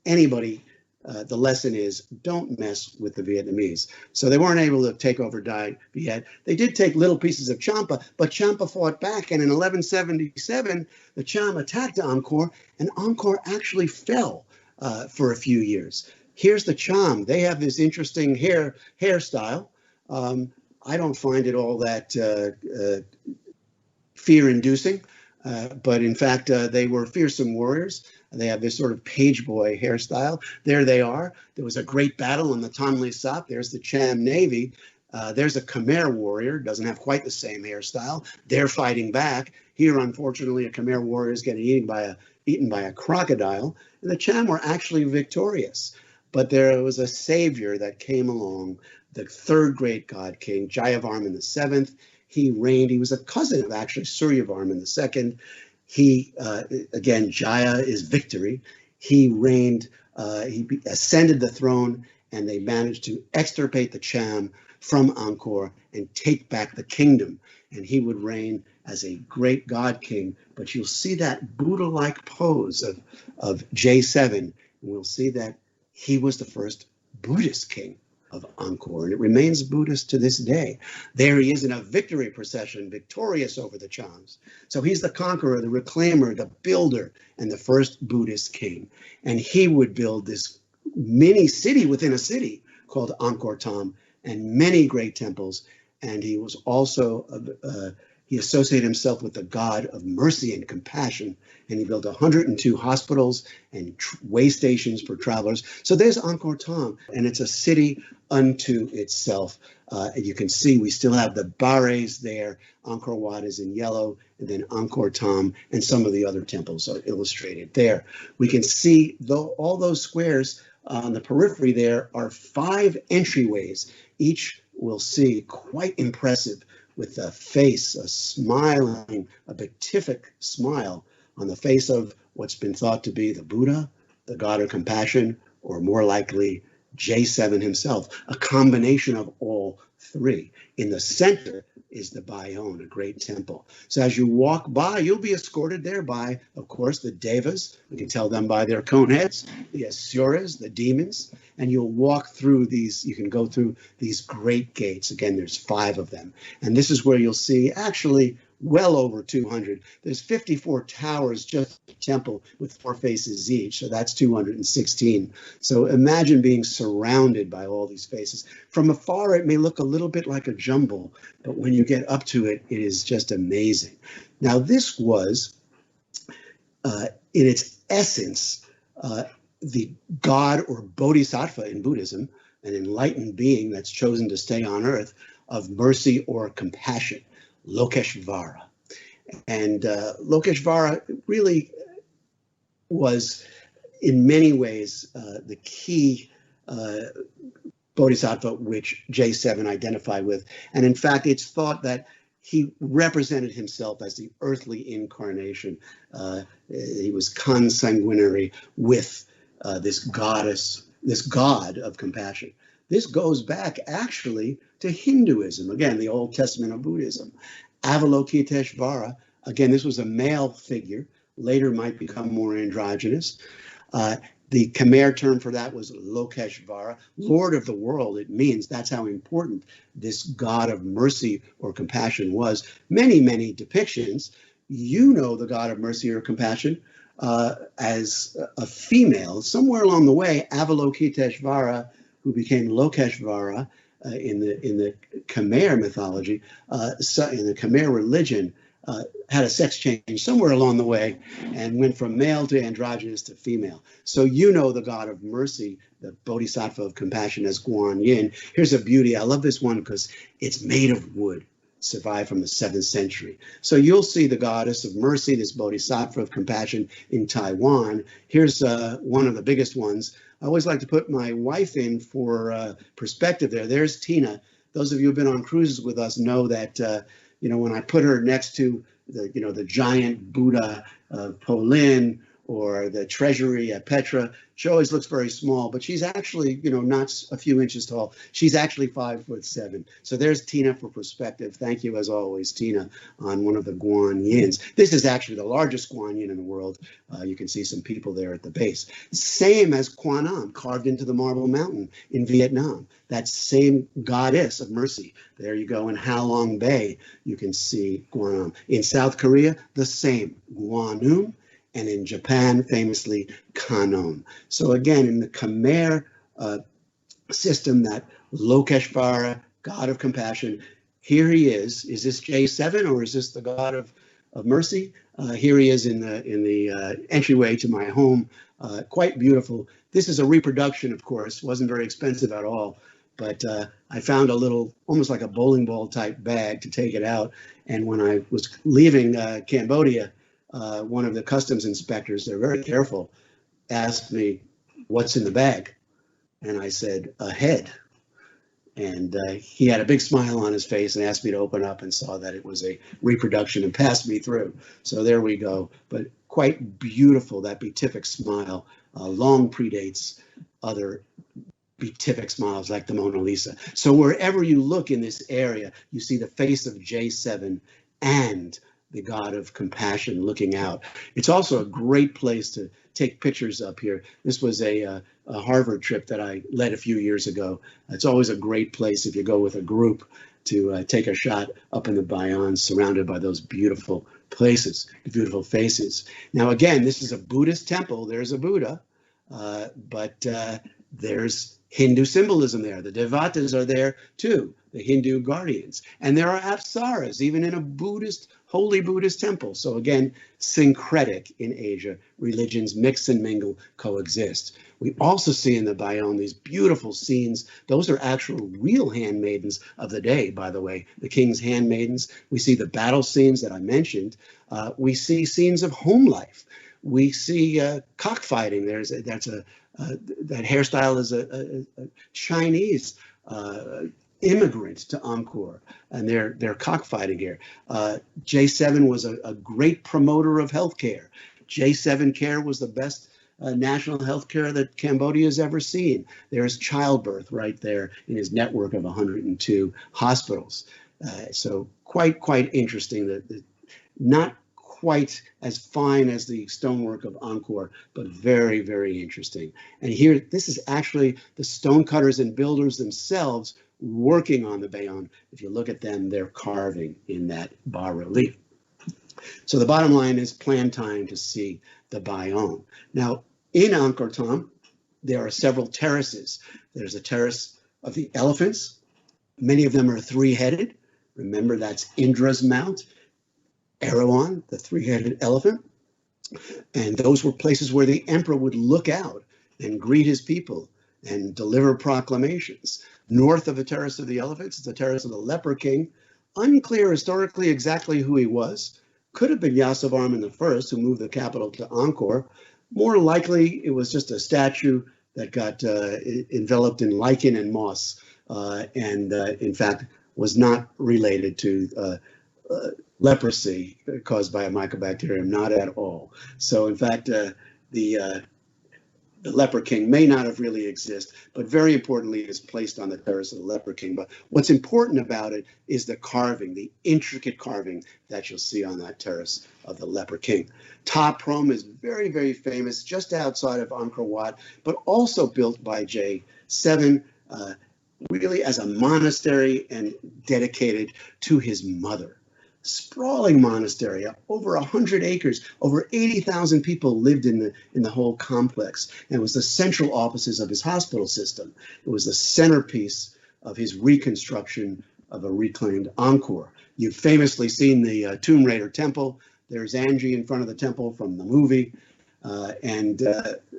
anybody. The lesson is don't mess with the Vietnamese. So they weren't able to take over Viet. They did take little pieces of Champa, but Champa fought back. And in 1177, the Cham attacked Angkor, and Angkor actually fell for a few years. Here's the Cham. They have this interesting hairstyle. I don't find it all that fear-inducing, but in fact, they were fearsome warriors. They have this sort of page boy hairstyle. There they are. There was a great battle on the Tonle Sap. There's the Cham Navy. There's a Khmer warrior, doesn't have quite the same hairstyle. They're fighting back. Here, unfortunately, a Khmer warrior is getting eaten by a crocodile. And the Cham were actually victorious. But there was a savior that came along, the third great god king, Jayavarman VII. He reigned. He was a cousin of actually Suryavarman II. He, again, Jaya is victory. He reigned, he ascended the throne, and they managed to extirpate the Cham from Angkor and take back the kingdom. And he would reign as a great god king. But you'll see that Buddha-like pose of J7, and we'll see that he was the first Buddhist king of Angkor, and it remains Buddhist to this day. There he is in a victory procession, victorious over the Chams. So he's the conqueror, the reclaimer, the builder, and the first Buddhist king. And he would build this mini city within a city called Angkor Thom, and many great temples. And he was also, he associated himself with the god of mercy and compassion, and he built 102 hospitals and way stations for travelers. So there's Angkor Thom, and it's a city unto itself. And you can see we still have the Bares there. Angkor Wat is in yellow, and then Angkor Thom and some of the other temples are illustrated there. We can see all those squares on the periphery there are 5 entryways. Each we'll see quite impressive, with a face, a smiling, a beatific smile on the face of what's been thought to be the Buddha, the god of compassion, or more likely J7 himself, a combination of all 3. In the center is the Bayon, a great temple. So as you walk by, you'll be escorted there by, of course, the Devas. We can tell them by their cone heads, the Asuras, the demons, and you'll walk through these, you can go through these great gates. Again, there's 5 of them. And this is where you'll see actually well over 200. There's 54 towers just the temple with 4 faces each, so that's 216. So imagine being surrounded by all these faces. From afar, it may look a little bit like a jumble, but when you get up to it, it is just amazing. Now, this was, in its essence, the god or bodhisattva in Buddhism, an enlightened being that's chosen to stay on earth, of mercy or compassion. Lokeshvara. And Lokeshvara really was, in many ways, the key bodhisattva which J7 identified with. And in fact, it's thought that he represented himself as the earthly incarnation. He was consanguinary with this goddess, this god of compassion. This goes back actually to Hinduism, again, the Old Testament of Buddhism. Avalokiteshvara, again, this was a male figure, later might become more androgynous. The Khmer term for that was Lokeshvara, Lord of the world. It means that's how important this god of mercy or compassion was. Many, many depictions. You know the god of mercy or compassion as a female. Somewhere along the way, Avalokiteshvara, who became Lokeshvara in the Khmer mythology, in the Khmer religion, had a sex change somewhere along the way and went from male to androgynous to female. So you know the god of mercy, the bodhisattva of compassion, as Guan Yin. Here's a beauty. I love this one because it's made of wood, survived from the 7th century. So you'll see the goddess of mercy, this bodhisattva of compassion in Taiwan. Here's one of the biggest ones. I always like to put my wife in for perspective there. There's Tina. Those of you who've been on cruises with us know that, when I put her next to the giant Buddha of Po Lin, or the treasury at Petra. She always looks very small, but she's actually, not a few inches tall. She's actually 5'7". So there's Tina for perspective. Thank you, as always, Tina, on one of the Guan Yins. This is actually the largest Guan Yin in the world. You can see some people there at the base. Same as Quan Am, carved into the Marble Mountain in Vietnam. That same goddess of mercy. There you go in Ha Long Bay, you can see Guan Am. In South Korea, the same, Guanum. And in Japan, famously, Kanon. So again, in the Khmer system, that Lokeshvara, God of compassion, here he is. Is this J7 or is this the God of mercy? Here he is in the entryway to my home. Quite beautiful. This is a reproduction, of course. Wasn't very expensive at all. But I found a little, almost like a bowling ball type bag to take it out. And when I was leaving Cambodia, one of the customs inspectors, they're very careful, asked me, what's in the bag? And I said, a head. And he had a big smile on his face and asked me to open up, and saw that it was a reproduction and passed me through. So there we go. But quite beautiful, that beatific smile. Long predates other beatific smiles like the Mona Lisa. So wherever you look in this area, you see the face of J7 and the God of compassion looking out. It's also a great place to take pictures up here. This was a Harvard trip that I led a few years ago. It's always a great place if you go with a group to take a shot up in the Bayon, surrounded by those beautiful places, beautiful faces. Now, again, this is a Buddhist temple. There's a Buddha, but there's Hindu symbolism there. The Devatas are there too, the Hindu guardians. And there are apsaras, even in a Buddhist, holy Buddhist temple. So again, syncretic in Asia. Religions mix and mingle, coexist. We also see in the Bayonne these beautiful scenes. Those are actual real handmaidens of the day, by the way, the king's handmaidens. We see the battle scenes that I mentioned. We see scenes of home life. We see cockfighting. That hairstyle is a Chinese immigrant to Angkor, and they're cockfighting here. J7 was a great promoter of healthcare. J7 Care was the best national healthcare that Cambodia has ever seen. There's childbirth right there in his network of 102 hospitals. So quite interesting. That not quite as fine as the stonework of Angkor, but very, very interesting. And here, this is actually the stonecutters and builders themselves working on the Bayonne. If you look at them, they're carving in that bas-relief. So the bottom line is plan time to see the Bayonne. Now, in Angkor Thom, there are several terraces. There's a terrace of the elephants. Many of them are three-headed. Remember, that's Indra's mount. Erawan, the three-headed elephant. And those were places where the emperor would look out and greet his people and deliver proclamations. North of the Terrace of the Elephants is the Terrace of the Leper King. Unclear historically exactly who he was. Could have been Yasovarman I, who moved the capital to Angkor. More likely, it was just a statue that got enveloped in lichen and moss, and in fact, was not related to leprosy caused by a mycobacterium, not at all. So in fact, the Leper King may not have really existed, but very importantly is placed on the Terrace of the Leper King. But what's important about it is the carving, the intricate carving that you'll see on that Terrace of the Leper King. Ta Prohm is very, very famous just outside of Angkor Wat, but also built by J7, really as a monastery and dedicated to his mother. Sprawling monastery, over 100 acres, over 80,000 people lived in the whole complex, and it was the central offices of his hospital system. It was the centerpiece of his reconstruction of a reclaimed Angkor. You've famously seen the Tomb Raider temple. There's Angie in front of the temple from the movie, and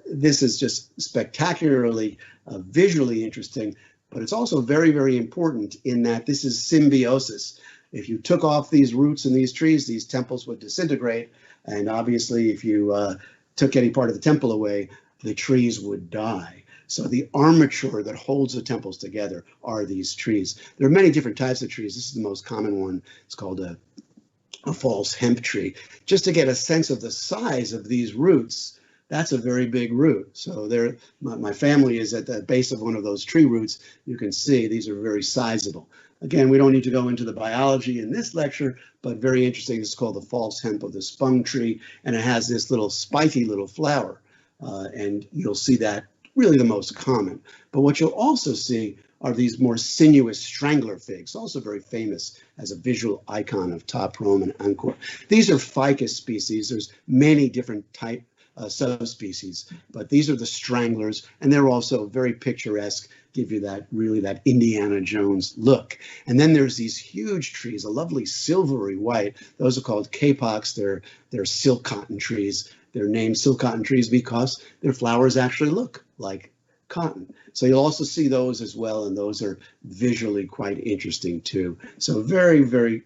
this is just spectacularly visually interesting, but it's also very, very important in that this is symbiosis. If you took off these roots and these trees, these temples would disintegrate. And obviously, if you took any part of the temple away, the trees would die. So the armature that holds the temples together are these trees. There are many different types of trees. This is the most common one. It's called a false hemp tree. Just to get a sense of the size of these roots, That's a very big root. So there, my family is at the base of one of those tree roots. You can see these are very sizable. Again, we don't need to go into the biology in this lecture, but very interesting. It's called the false hemp of the spung tree, and it has this little spiky little flower. And you'll see that really the most common. But what you'll also see are these more sinuous strangler figs, also very famous as a visual icon of Ta Prohm and Angkor. These are ficus species. There's many different type subspecies, but these are the stranglers, and they're also very picturesque, give you that really that Indiana Jones look. And then there's these huge trees, a lovely silvery white. Those are called kapoks. They're silk cotton trees. They're named silk cotton trees because their flowers actually look like cotton. So you'll also see those as well, and those are visually quite interesting too. So very, very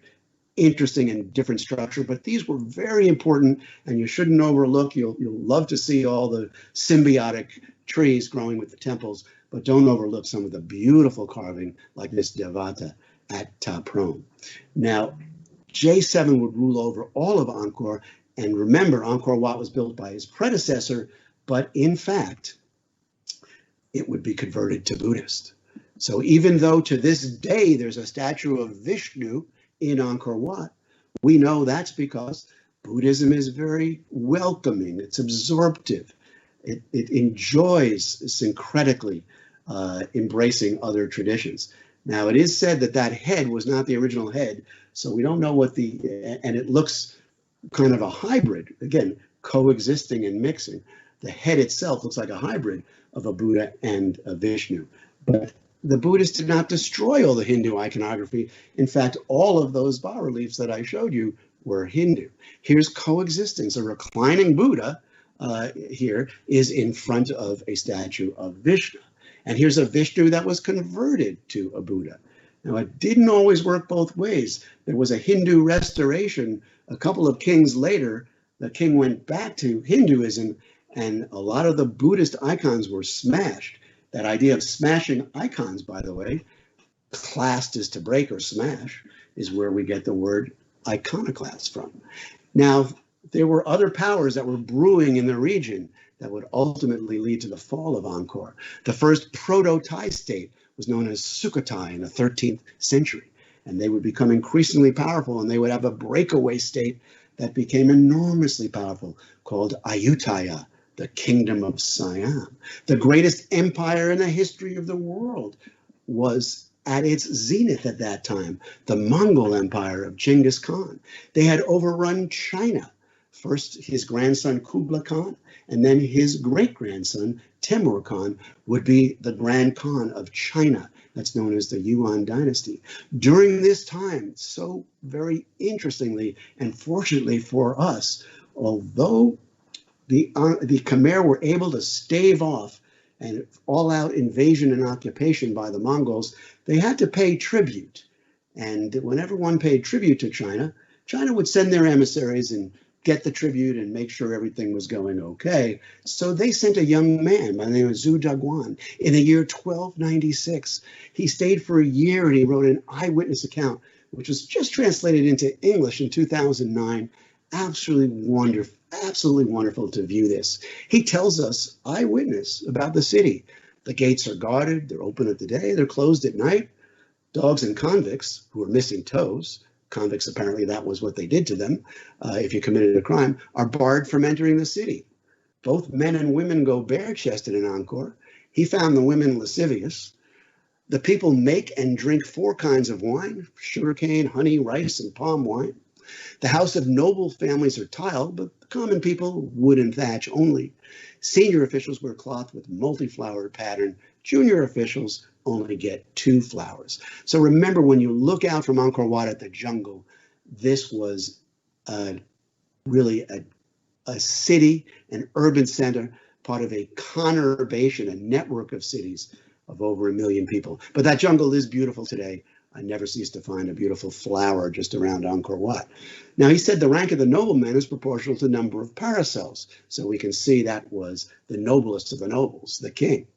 interesting and different structure, but these were very important, and you shouldn't overlook. You'll love to see all the symbiotic trees growing with the temples, but don't overlook some of the beautiful carving like this Devata at Ta Prohm. Now, J7 would rule over all of Angkor, and remember, Angkor Wat was built by his predecessor, but in fact, it would be converted to Buddhist. So even though to this day there's a statue of Vishnu in Angkor Wat, we know that's because Buddhism is very welcoming, it's absorptive, it enjoys syncretically embracing other traditions. Now, it is said that that head was not the original head, so we don't know what and it looks kind of a hybrid, again, coexisting and mixing. The head itself looks like a hybrid of a Buddha and a Vishnu. But the Buddhists did not destroy all the Hindu iconography. In fact, all of those bas-reliefs that I showed you were Hindu. Here's coexisting. So reclining Buddha here is in front of a statue of Vishnu. And here's a Vishnu that was converted to a Buddha. Now, it didn't always work both ways. There was a Hindu restoration a couple of kings later. The king went back to Hinduism, and a lot of the Buddhist icons were smashed. That idea of smashing icons, by the way, classed as to break or smash, is where we get the word iconoclast from. Now, there were other powers that were brewing in the region that would ultimately lead to the fall of Angkor. The first proto-Thai state was known as Sukhothai in the 13th century, and they would become increasingly powerful, and they would have a breakaway state that became enormously powerful called Ayutthaya, the Kingdom of Siam. The greatest empire in the history of the world was at its zenith at that time, the Mongol Empire of Genghis Khan. They had overrun China. First, his grandson Kublai Khan, and then his great-grandson Temur Khan would be the Grand Khan of China. That's known as the Yuan dynasty. During this time, so very interestingly and fortunately for us, although the Khmer were able to stave off an all-out invasion and occupation by the Mongols, they had to pay tribute. And whenever one paid tribute to China, China would send their emissaries and get the tribute and make sure everything was going okay. So they sent a young man by the name of Zhu Daguan in the year 1296. He stayed for a year and he wrote an eyewitness account, which was just translated into English in 2009. Absolutely wonderful to view this. He tells us, eyewitness, about the city. The gates are guarded, they're open at the day, they're closed at night. Dogs and convicts who are missing toes, convicts apparently that was what they did to them if you committed a crime, are barred from entering the city. Both men and women go bare-chested in Angkor. He found the women lascivious. The people make and drink 4 kinds of wine: sugarcane, honey, rice, and palm wine. The house of noble families are tiled, but the common people, wood and thatch only. Senior officials wear cloth with multi-flowered pattern. Junior officials only get 2 flowers. So remember, when you look out from Angkor Wat at the jungle, this was really a city, an urban center, part of a conurbation, a network of cities of over 1 million people. But that jungle is beautiful today. I never cease to find a beautiful flower just around Angkor Wat. Now, he said the rank of the nobleman is proportional to the number of paracels. So we can see that was the noblest of the nobles, the king.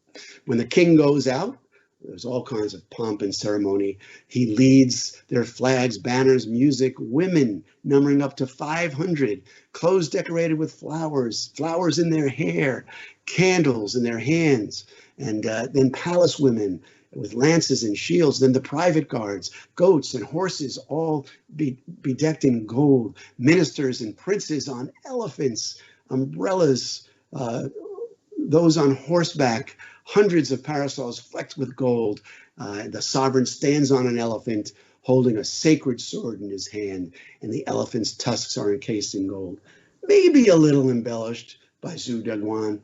When the king goes out, There's all kinds of pomp and ceremony. He leads their flags, banners, music, women numbering up to 500, clothes decorated with flowers, flowers in their hair, candles in their hands, and then palace women with lances and shields, then the private guards, goats and horses, all bedecked in gold, ministers and princes on elephants, umbrellas, those on horseback, hundreds of parasols flecked with gold. The sovereign stands on an elephant holding a sacred sword in his hand, and the elephant's tusks are encased in gold. Maybe a little embellished by Zhu Daguan,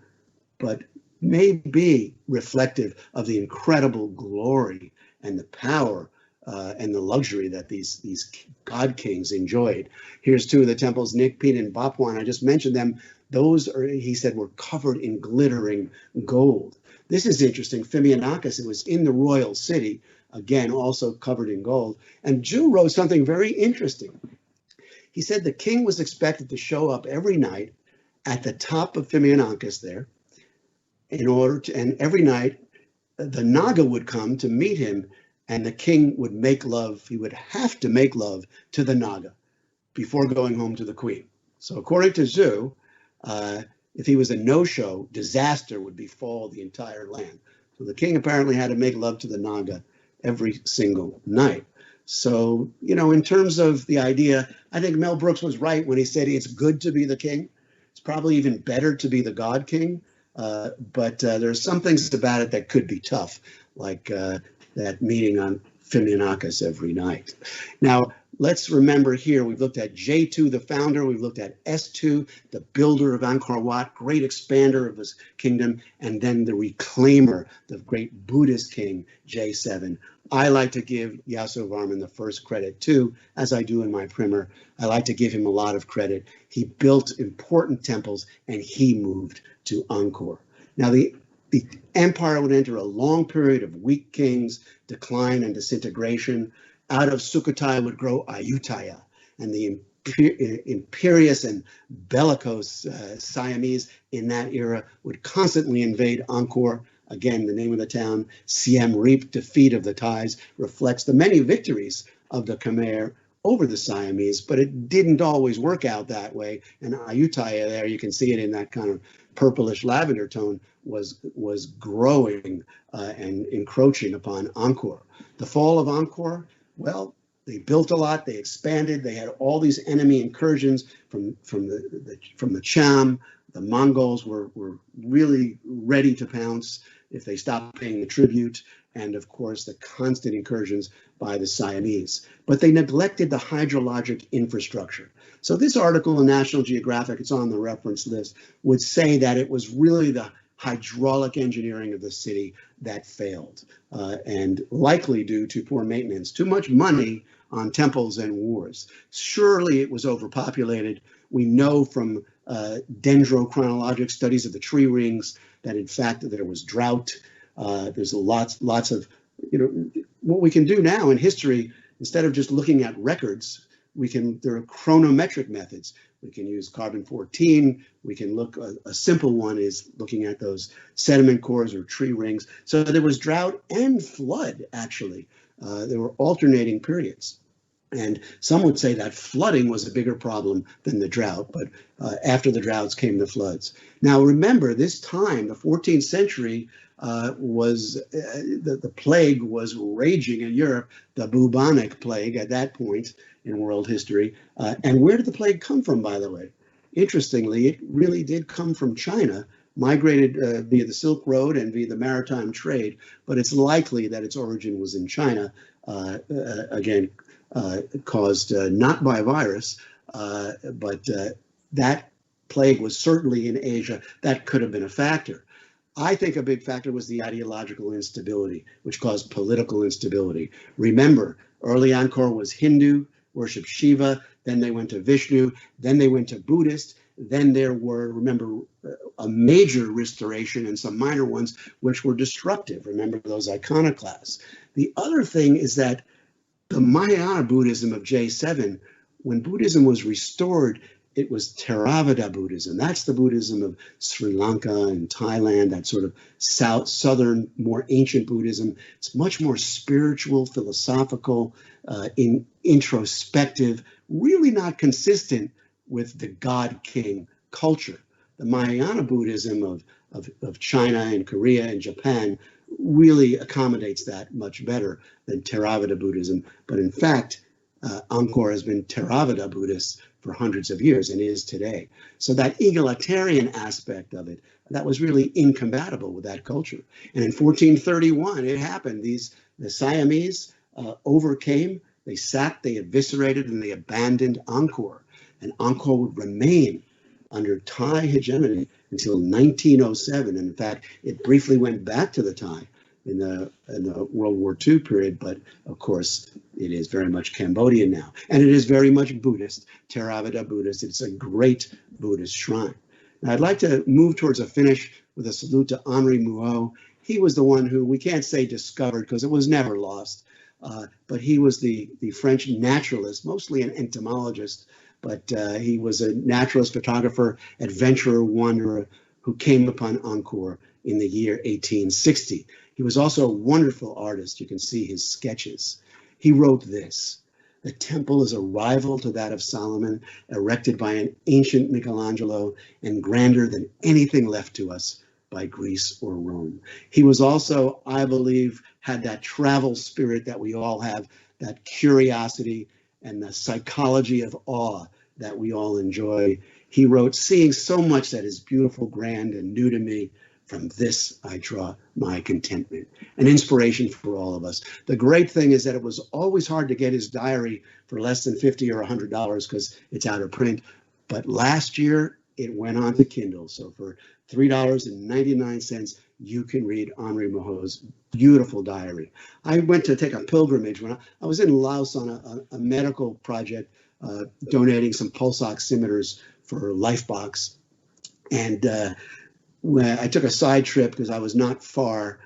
but may be reflective of the incredible glory and the power and the luxury that these god kings enjoyed. Here's two of the temples, Nikpin and Bapwan. I just mentioned them. Those are, he said, were covered in glittering gold. This is interesting. Phimianakis, it was in the royal city, again, also covered in gold. And Zhu wrote something very interesting. He said the king was expected to show up every night at the top of Phimianakis there, and every night the Naga would come to meet him, and the king would make love. He would have to make love to the Naga before going home to the queen. So according to Zhu, if he was a no-show, disaster would befall the entire land. So the king apparently had to make love to the Naga every single night. So, in terms of the idea, I think Mel Brooks was right when he said it's good to be the king. It's probably even better to be the god king. But there's some things about it that could be tough, like that meeting on Phimianakis every night. Now, let's remember here, we've looked at J2, the founder. We've looked at S2, the builder of Angkor Wat, great expander of his kingdom, and then the reclaimer, the great Buddhist king, J7. I like to give Yasovarman the first credit too, as I do in my primer. I like to give him a lot of credit. He built important temples and he moved to Angkor. Now, the empire would enter a long period of weak kings, decline and disintegration. Out of Sukhothai would grow Ayutthaya, and the imperious and bellicose Siamese in that era would constantly invade Angkor. Again, the name of the town, Siem Reap, defeat of the Thais, reflects the many victories of the Khmer over the Siamese, but it didn't always work out that way. And Ayutthaya there, you can see it in that kind of purplish lavender tone, was growing and encroaching upon Angkor. The fall of Angkor, well, they built a lot, they expanded, they had all these enemy incursions from the Cham. The Mongols were really ready to pounce if they stopped paying the tribute, and of course the constant incursions by the Siamese. But they neglected the hydrologic infrastructure. So this article in National Geographic, it's on the reference list, would say that it was really the hydraulic engineering of the city that failed, and likely due to poor maintenance, too much money on temples and wars. Surely it was overpopulated. We know from dendrochronologic studies of the tree rings that in fact there was drought. There's lots of, what we can do now in history, instead of just looking at records, there are chronometric methods. We can use carbon-14. We can look, a simple one is looking at those sediment cores or tree rings. So there was drought and flood, actually. There were alternating periods. And some would say that flooding was a bigger problem than the drought, but after the droughts came the floods. Now remember, this time, the 14th century, the plague was raging in Europe, the bubonic plague at that point in world history. And where did the plague come from, by the way? Interestingly, it really did come from China, migrated via the Silk Road and via the maritime trade, but it's likely that its origin was in China, caused not by virus, but that plague was certainly in Asia. That could have been a factor. I think a big factor was the ideological instability, which caused political instability. Remember, early Angkor was Hindu, worshipped Shiva, then they went to Vishnu, then they went to Buddhist, then there were, remember, a major restoration and some minor ones which were destructive. Remember those iconoclasts. The other thing is that the Mahayana Buddhism of J7, when Buddhism was restored, it was Theravada Buddhism. That's the Buddhism of Sri Lanka and Thailand, that sort of southern, more ancient Buddhism. It's much more spiritual, philosophical, introspective, really not consistent with the God King culture. The Mahayana Buddhism of China and Korea and Japan really accommodates that much better than Theravada Buddhism. But in fact, Angkor has been Theravada Buddhist for hundreds of years and is today. So that egalitarian aspect of it, that was really incompatible with that culture. And in 1431, it happened. The Siamese overcame, they sacked, they eviscerated, and they abandoned Angkor. And Angkor would remain under Thai hegemony until 1907. And in fact, it briefly went back to the Thai in the World War II period, but of course, it is very much Cambodian now. And it is very much Buddhist, Theravada Buddhist. It's a great Buddhist shrine. Now, I'd like to move towards a finish with a salute to Henri Mouhot. He was the one who, we can't say discovered because it was never lost, but he was the French naturalist, mostly an entomologist, but he was a naturalist, photographer, adventurer, wanderer who came upon Angkor in the year 1860. He was also a wonderful artist. You can see his sketches. He wrote this: "The temple is a rival to that of Solomon, erected by an ancient Michelangelo and grander than anything left to us by Greece or Rome." He was also, I believe, had that travel spirit that we all have, that curiosity and the psychology of awe that we all enjoy. He wrote, "Seeing so much that is beautiful, grand, and new to me, from this I draw my contentment." An inspiration for all of us. The great thing is that it was always hard to get his diary for less than $50 or $100 because it's out of print. But last year it went on to Kindle. So for $3.99, you can read Henri Mouhot's beautiful diary. I went to take a pilgrimage when I was in Laos on a medical project, donating some pulse oximeters for Lifebox. And when I took a side trip because I was not far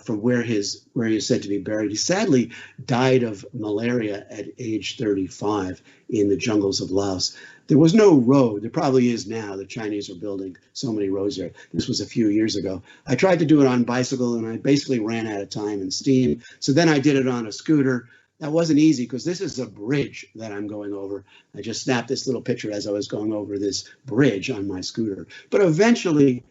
from where he is said to be buried. He sadly died of malaria at age 35 in the jungles of Laos. There was no road. There probably is now. The Chinese are building so many roads there. This was a few years ago. I tried to do it on bicycle and I basically ran out of time and steam. So then I did it on a scooter. That wasn't easy because this is a bridge that I'm going over. I just snapped this little picture as I was going over this bridge on my scooter. But eventually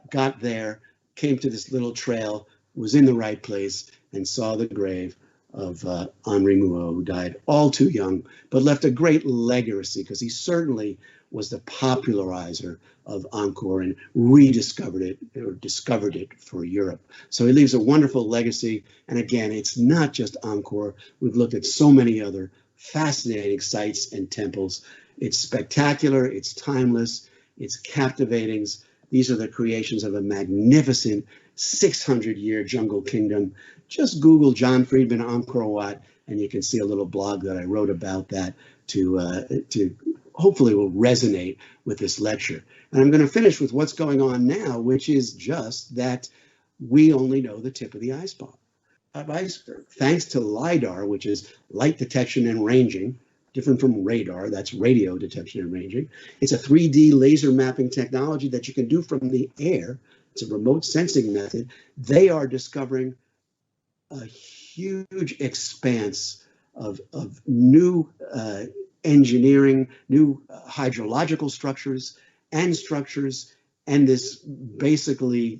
got there, came to this little trail, was in the right place, and saw the grave of Henri Mouhot, who died all too young, but left a great legacy because he certainly was the popularizer of Angkor and rediscovered it or discovered it for Europe. So he leaves a wonderful legacy. And again, it's not just Angkor. We've looked at so many other fascinating sites and temples. It's spectacular, it's timeless, it's captivating. These are the creations of a magnificent 600-year jungle kingdom. Just Google John Freedman Angkor Wat, and you can see a little blog that I wrote about that to hopefully will resonate with this lecture. And I'm going to finish with what's going on now, which is just that we only know the tip of the iceberg. Thanks to LiDAR, which is light detection and ranging, different from radar, that's radio detection and ranging. It's a 3D laser mapping technology that you can do from the air. It's a remote sensing method. They are discovering a huge expanse of new engineering, new hydrological structures, and this basically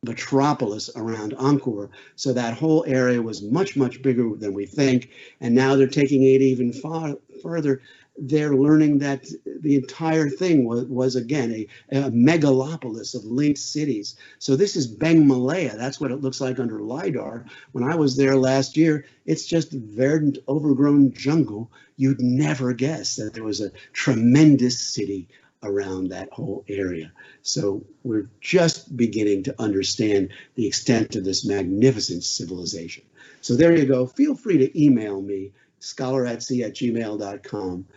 metropolis around Angkor. So that whole area was much, much bigger than we think. And now they're taking it even further. They're learning that the entire thing was again, a megalopolis of linked cities. So this is Beng Malaya. That's what it looks like under LiDAR. When I was there last year, it's just verdant, overgrown jungle. You'd never guess that there was a tremendous city around that whole area. So we're just beginning to understand the extent of this magnificent civilization. So there you go. Feel free to email me, scholaratc@gmail.com.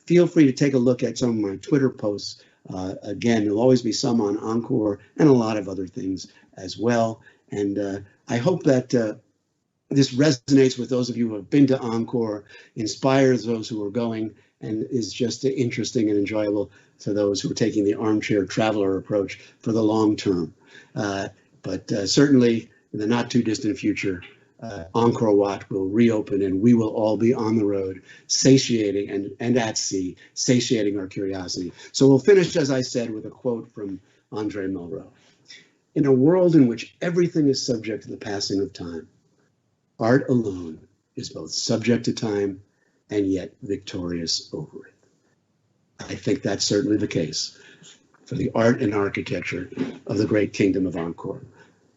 Feel free to take a look at some of my Twitter posts. Again, there'll always be some on Angkor and a lot of other things as well. And I hope that this resonates with those of you who have been to Angkor, inspires those who are going, and is just interesting and enjoyable to those who are taking the armchair traveler approach for the long term. But certainly in the not too distant future, Angkor Wat will reopen and we will all be on the road, satiating and at sea, satiating our curiosity. So we'll finish, as I said, with a quote from Andre Malraux. In a world in which everything is subject to the passing of time, art alone is both subject to time and yet victorious over it. I think that's certainly the case for the art and architecture of the great Kingdom of Angkor.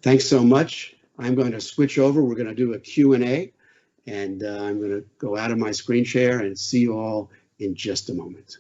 Thanks so much. I'm going to switch over. We're going to do a Q&A, and I'm going to go out of my screen share and see you all in just a moment.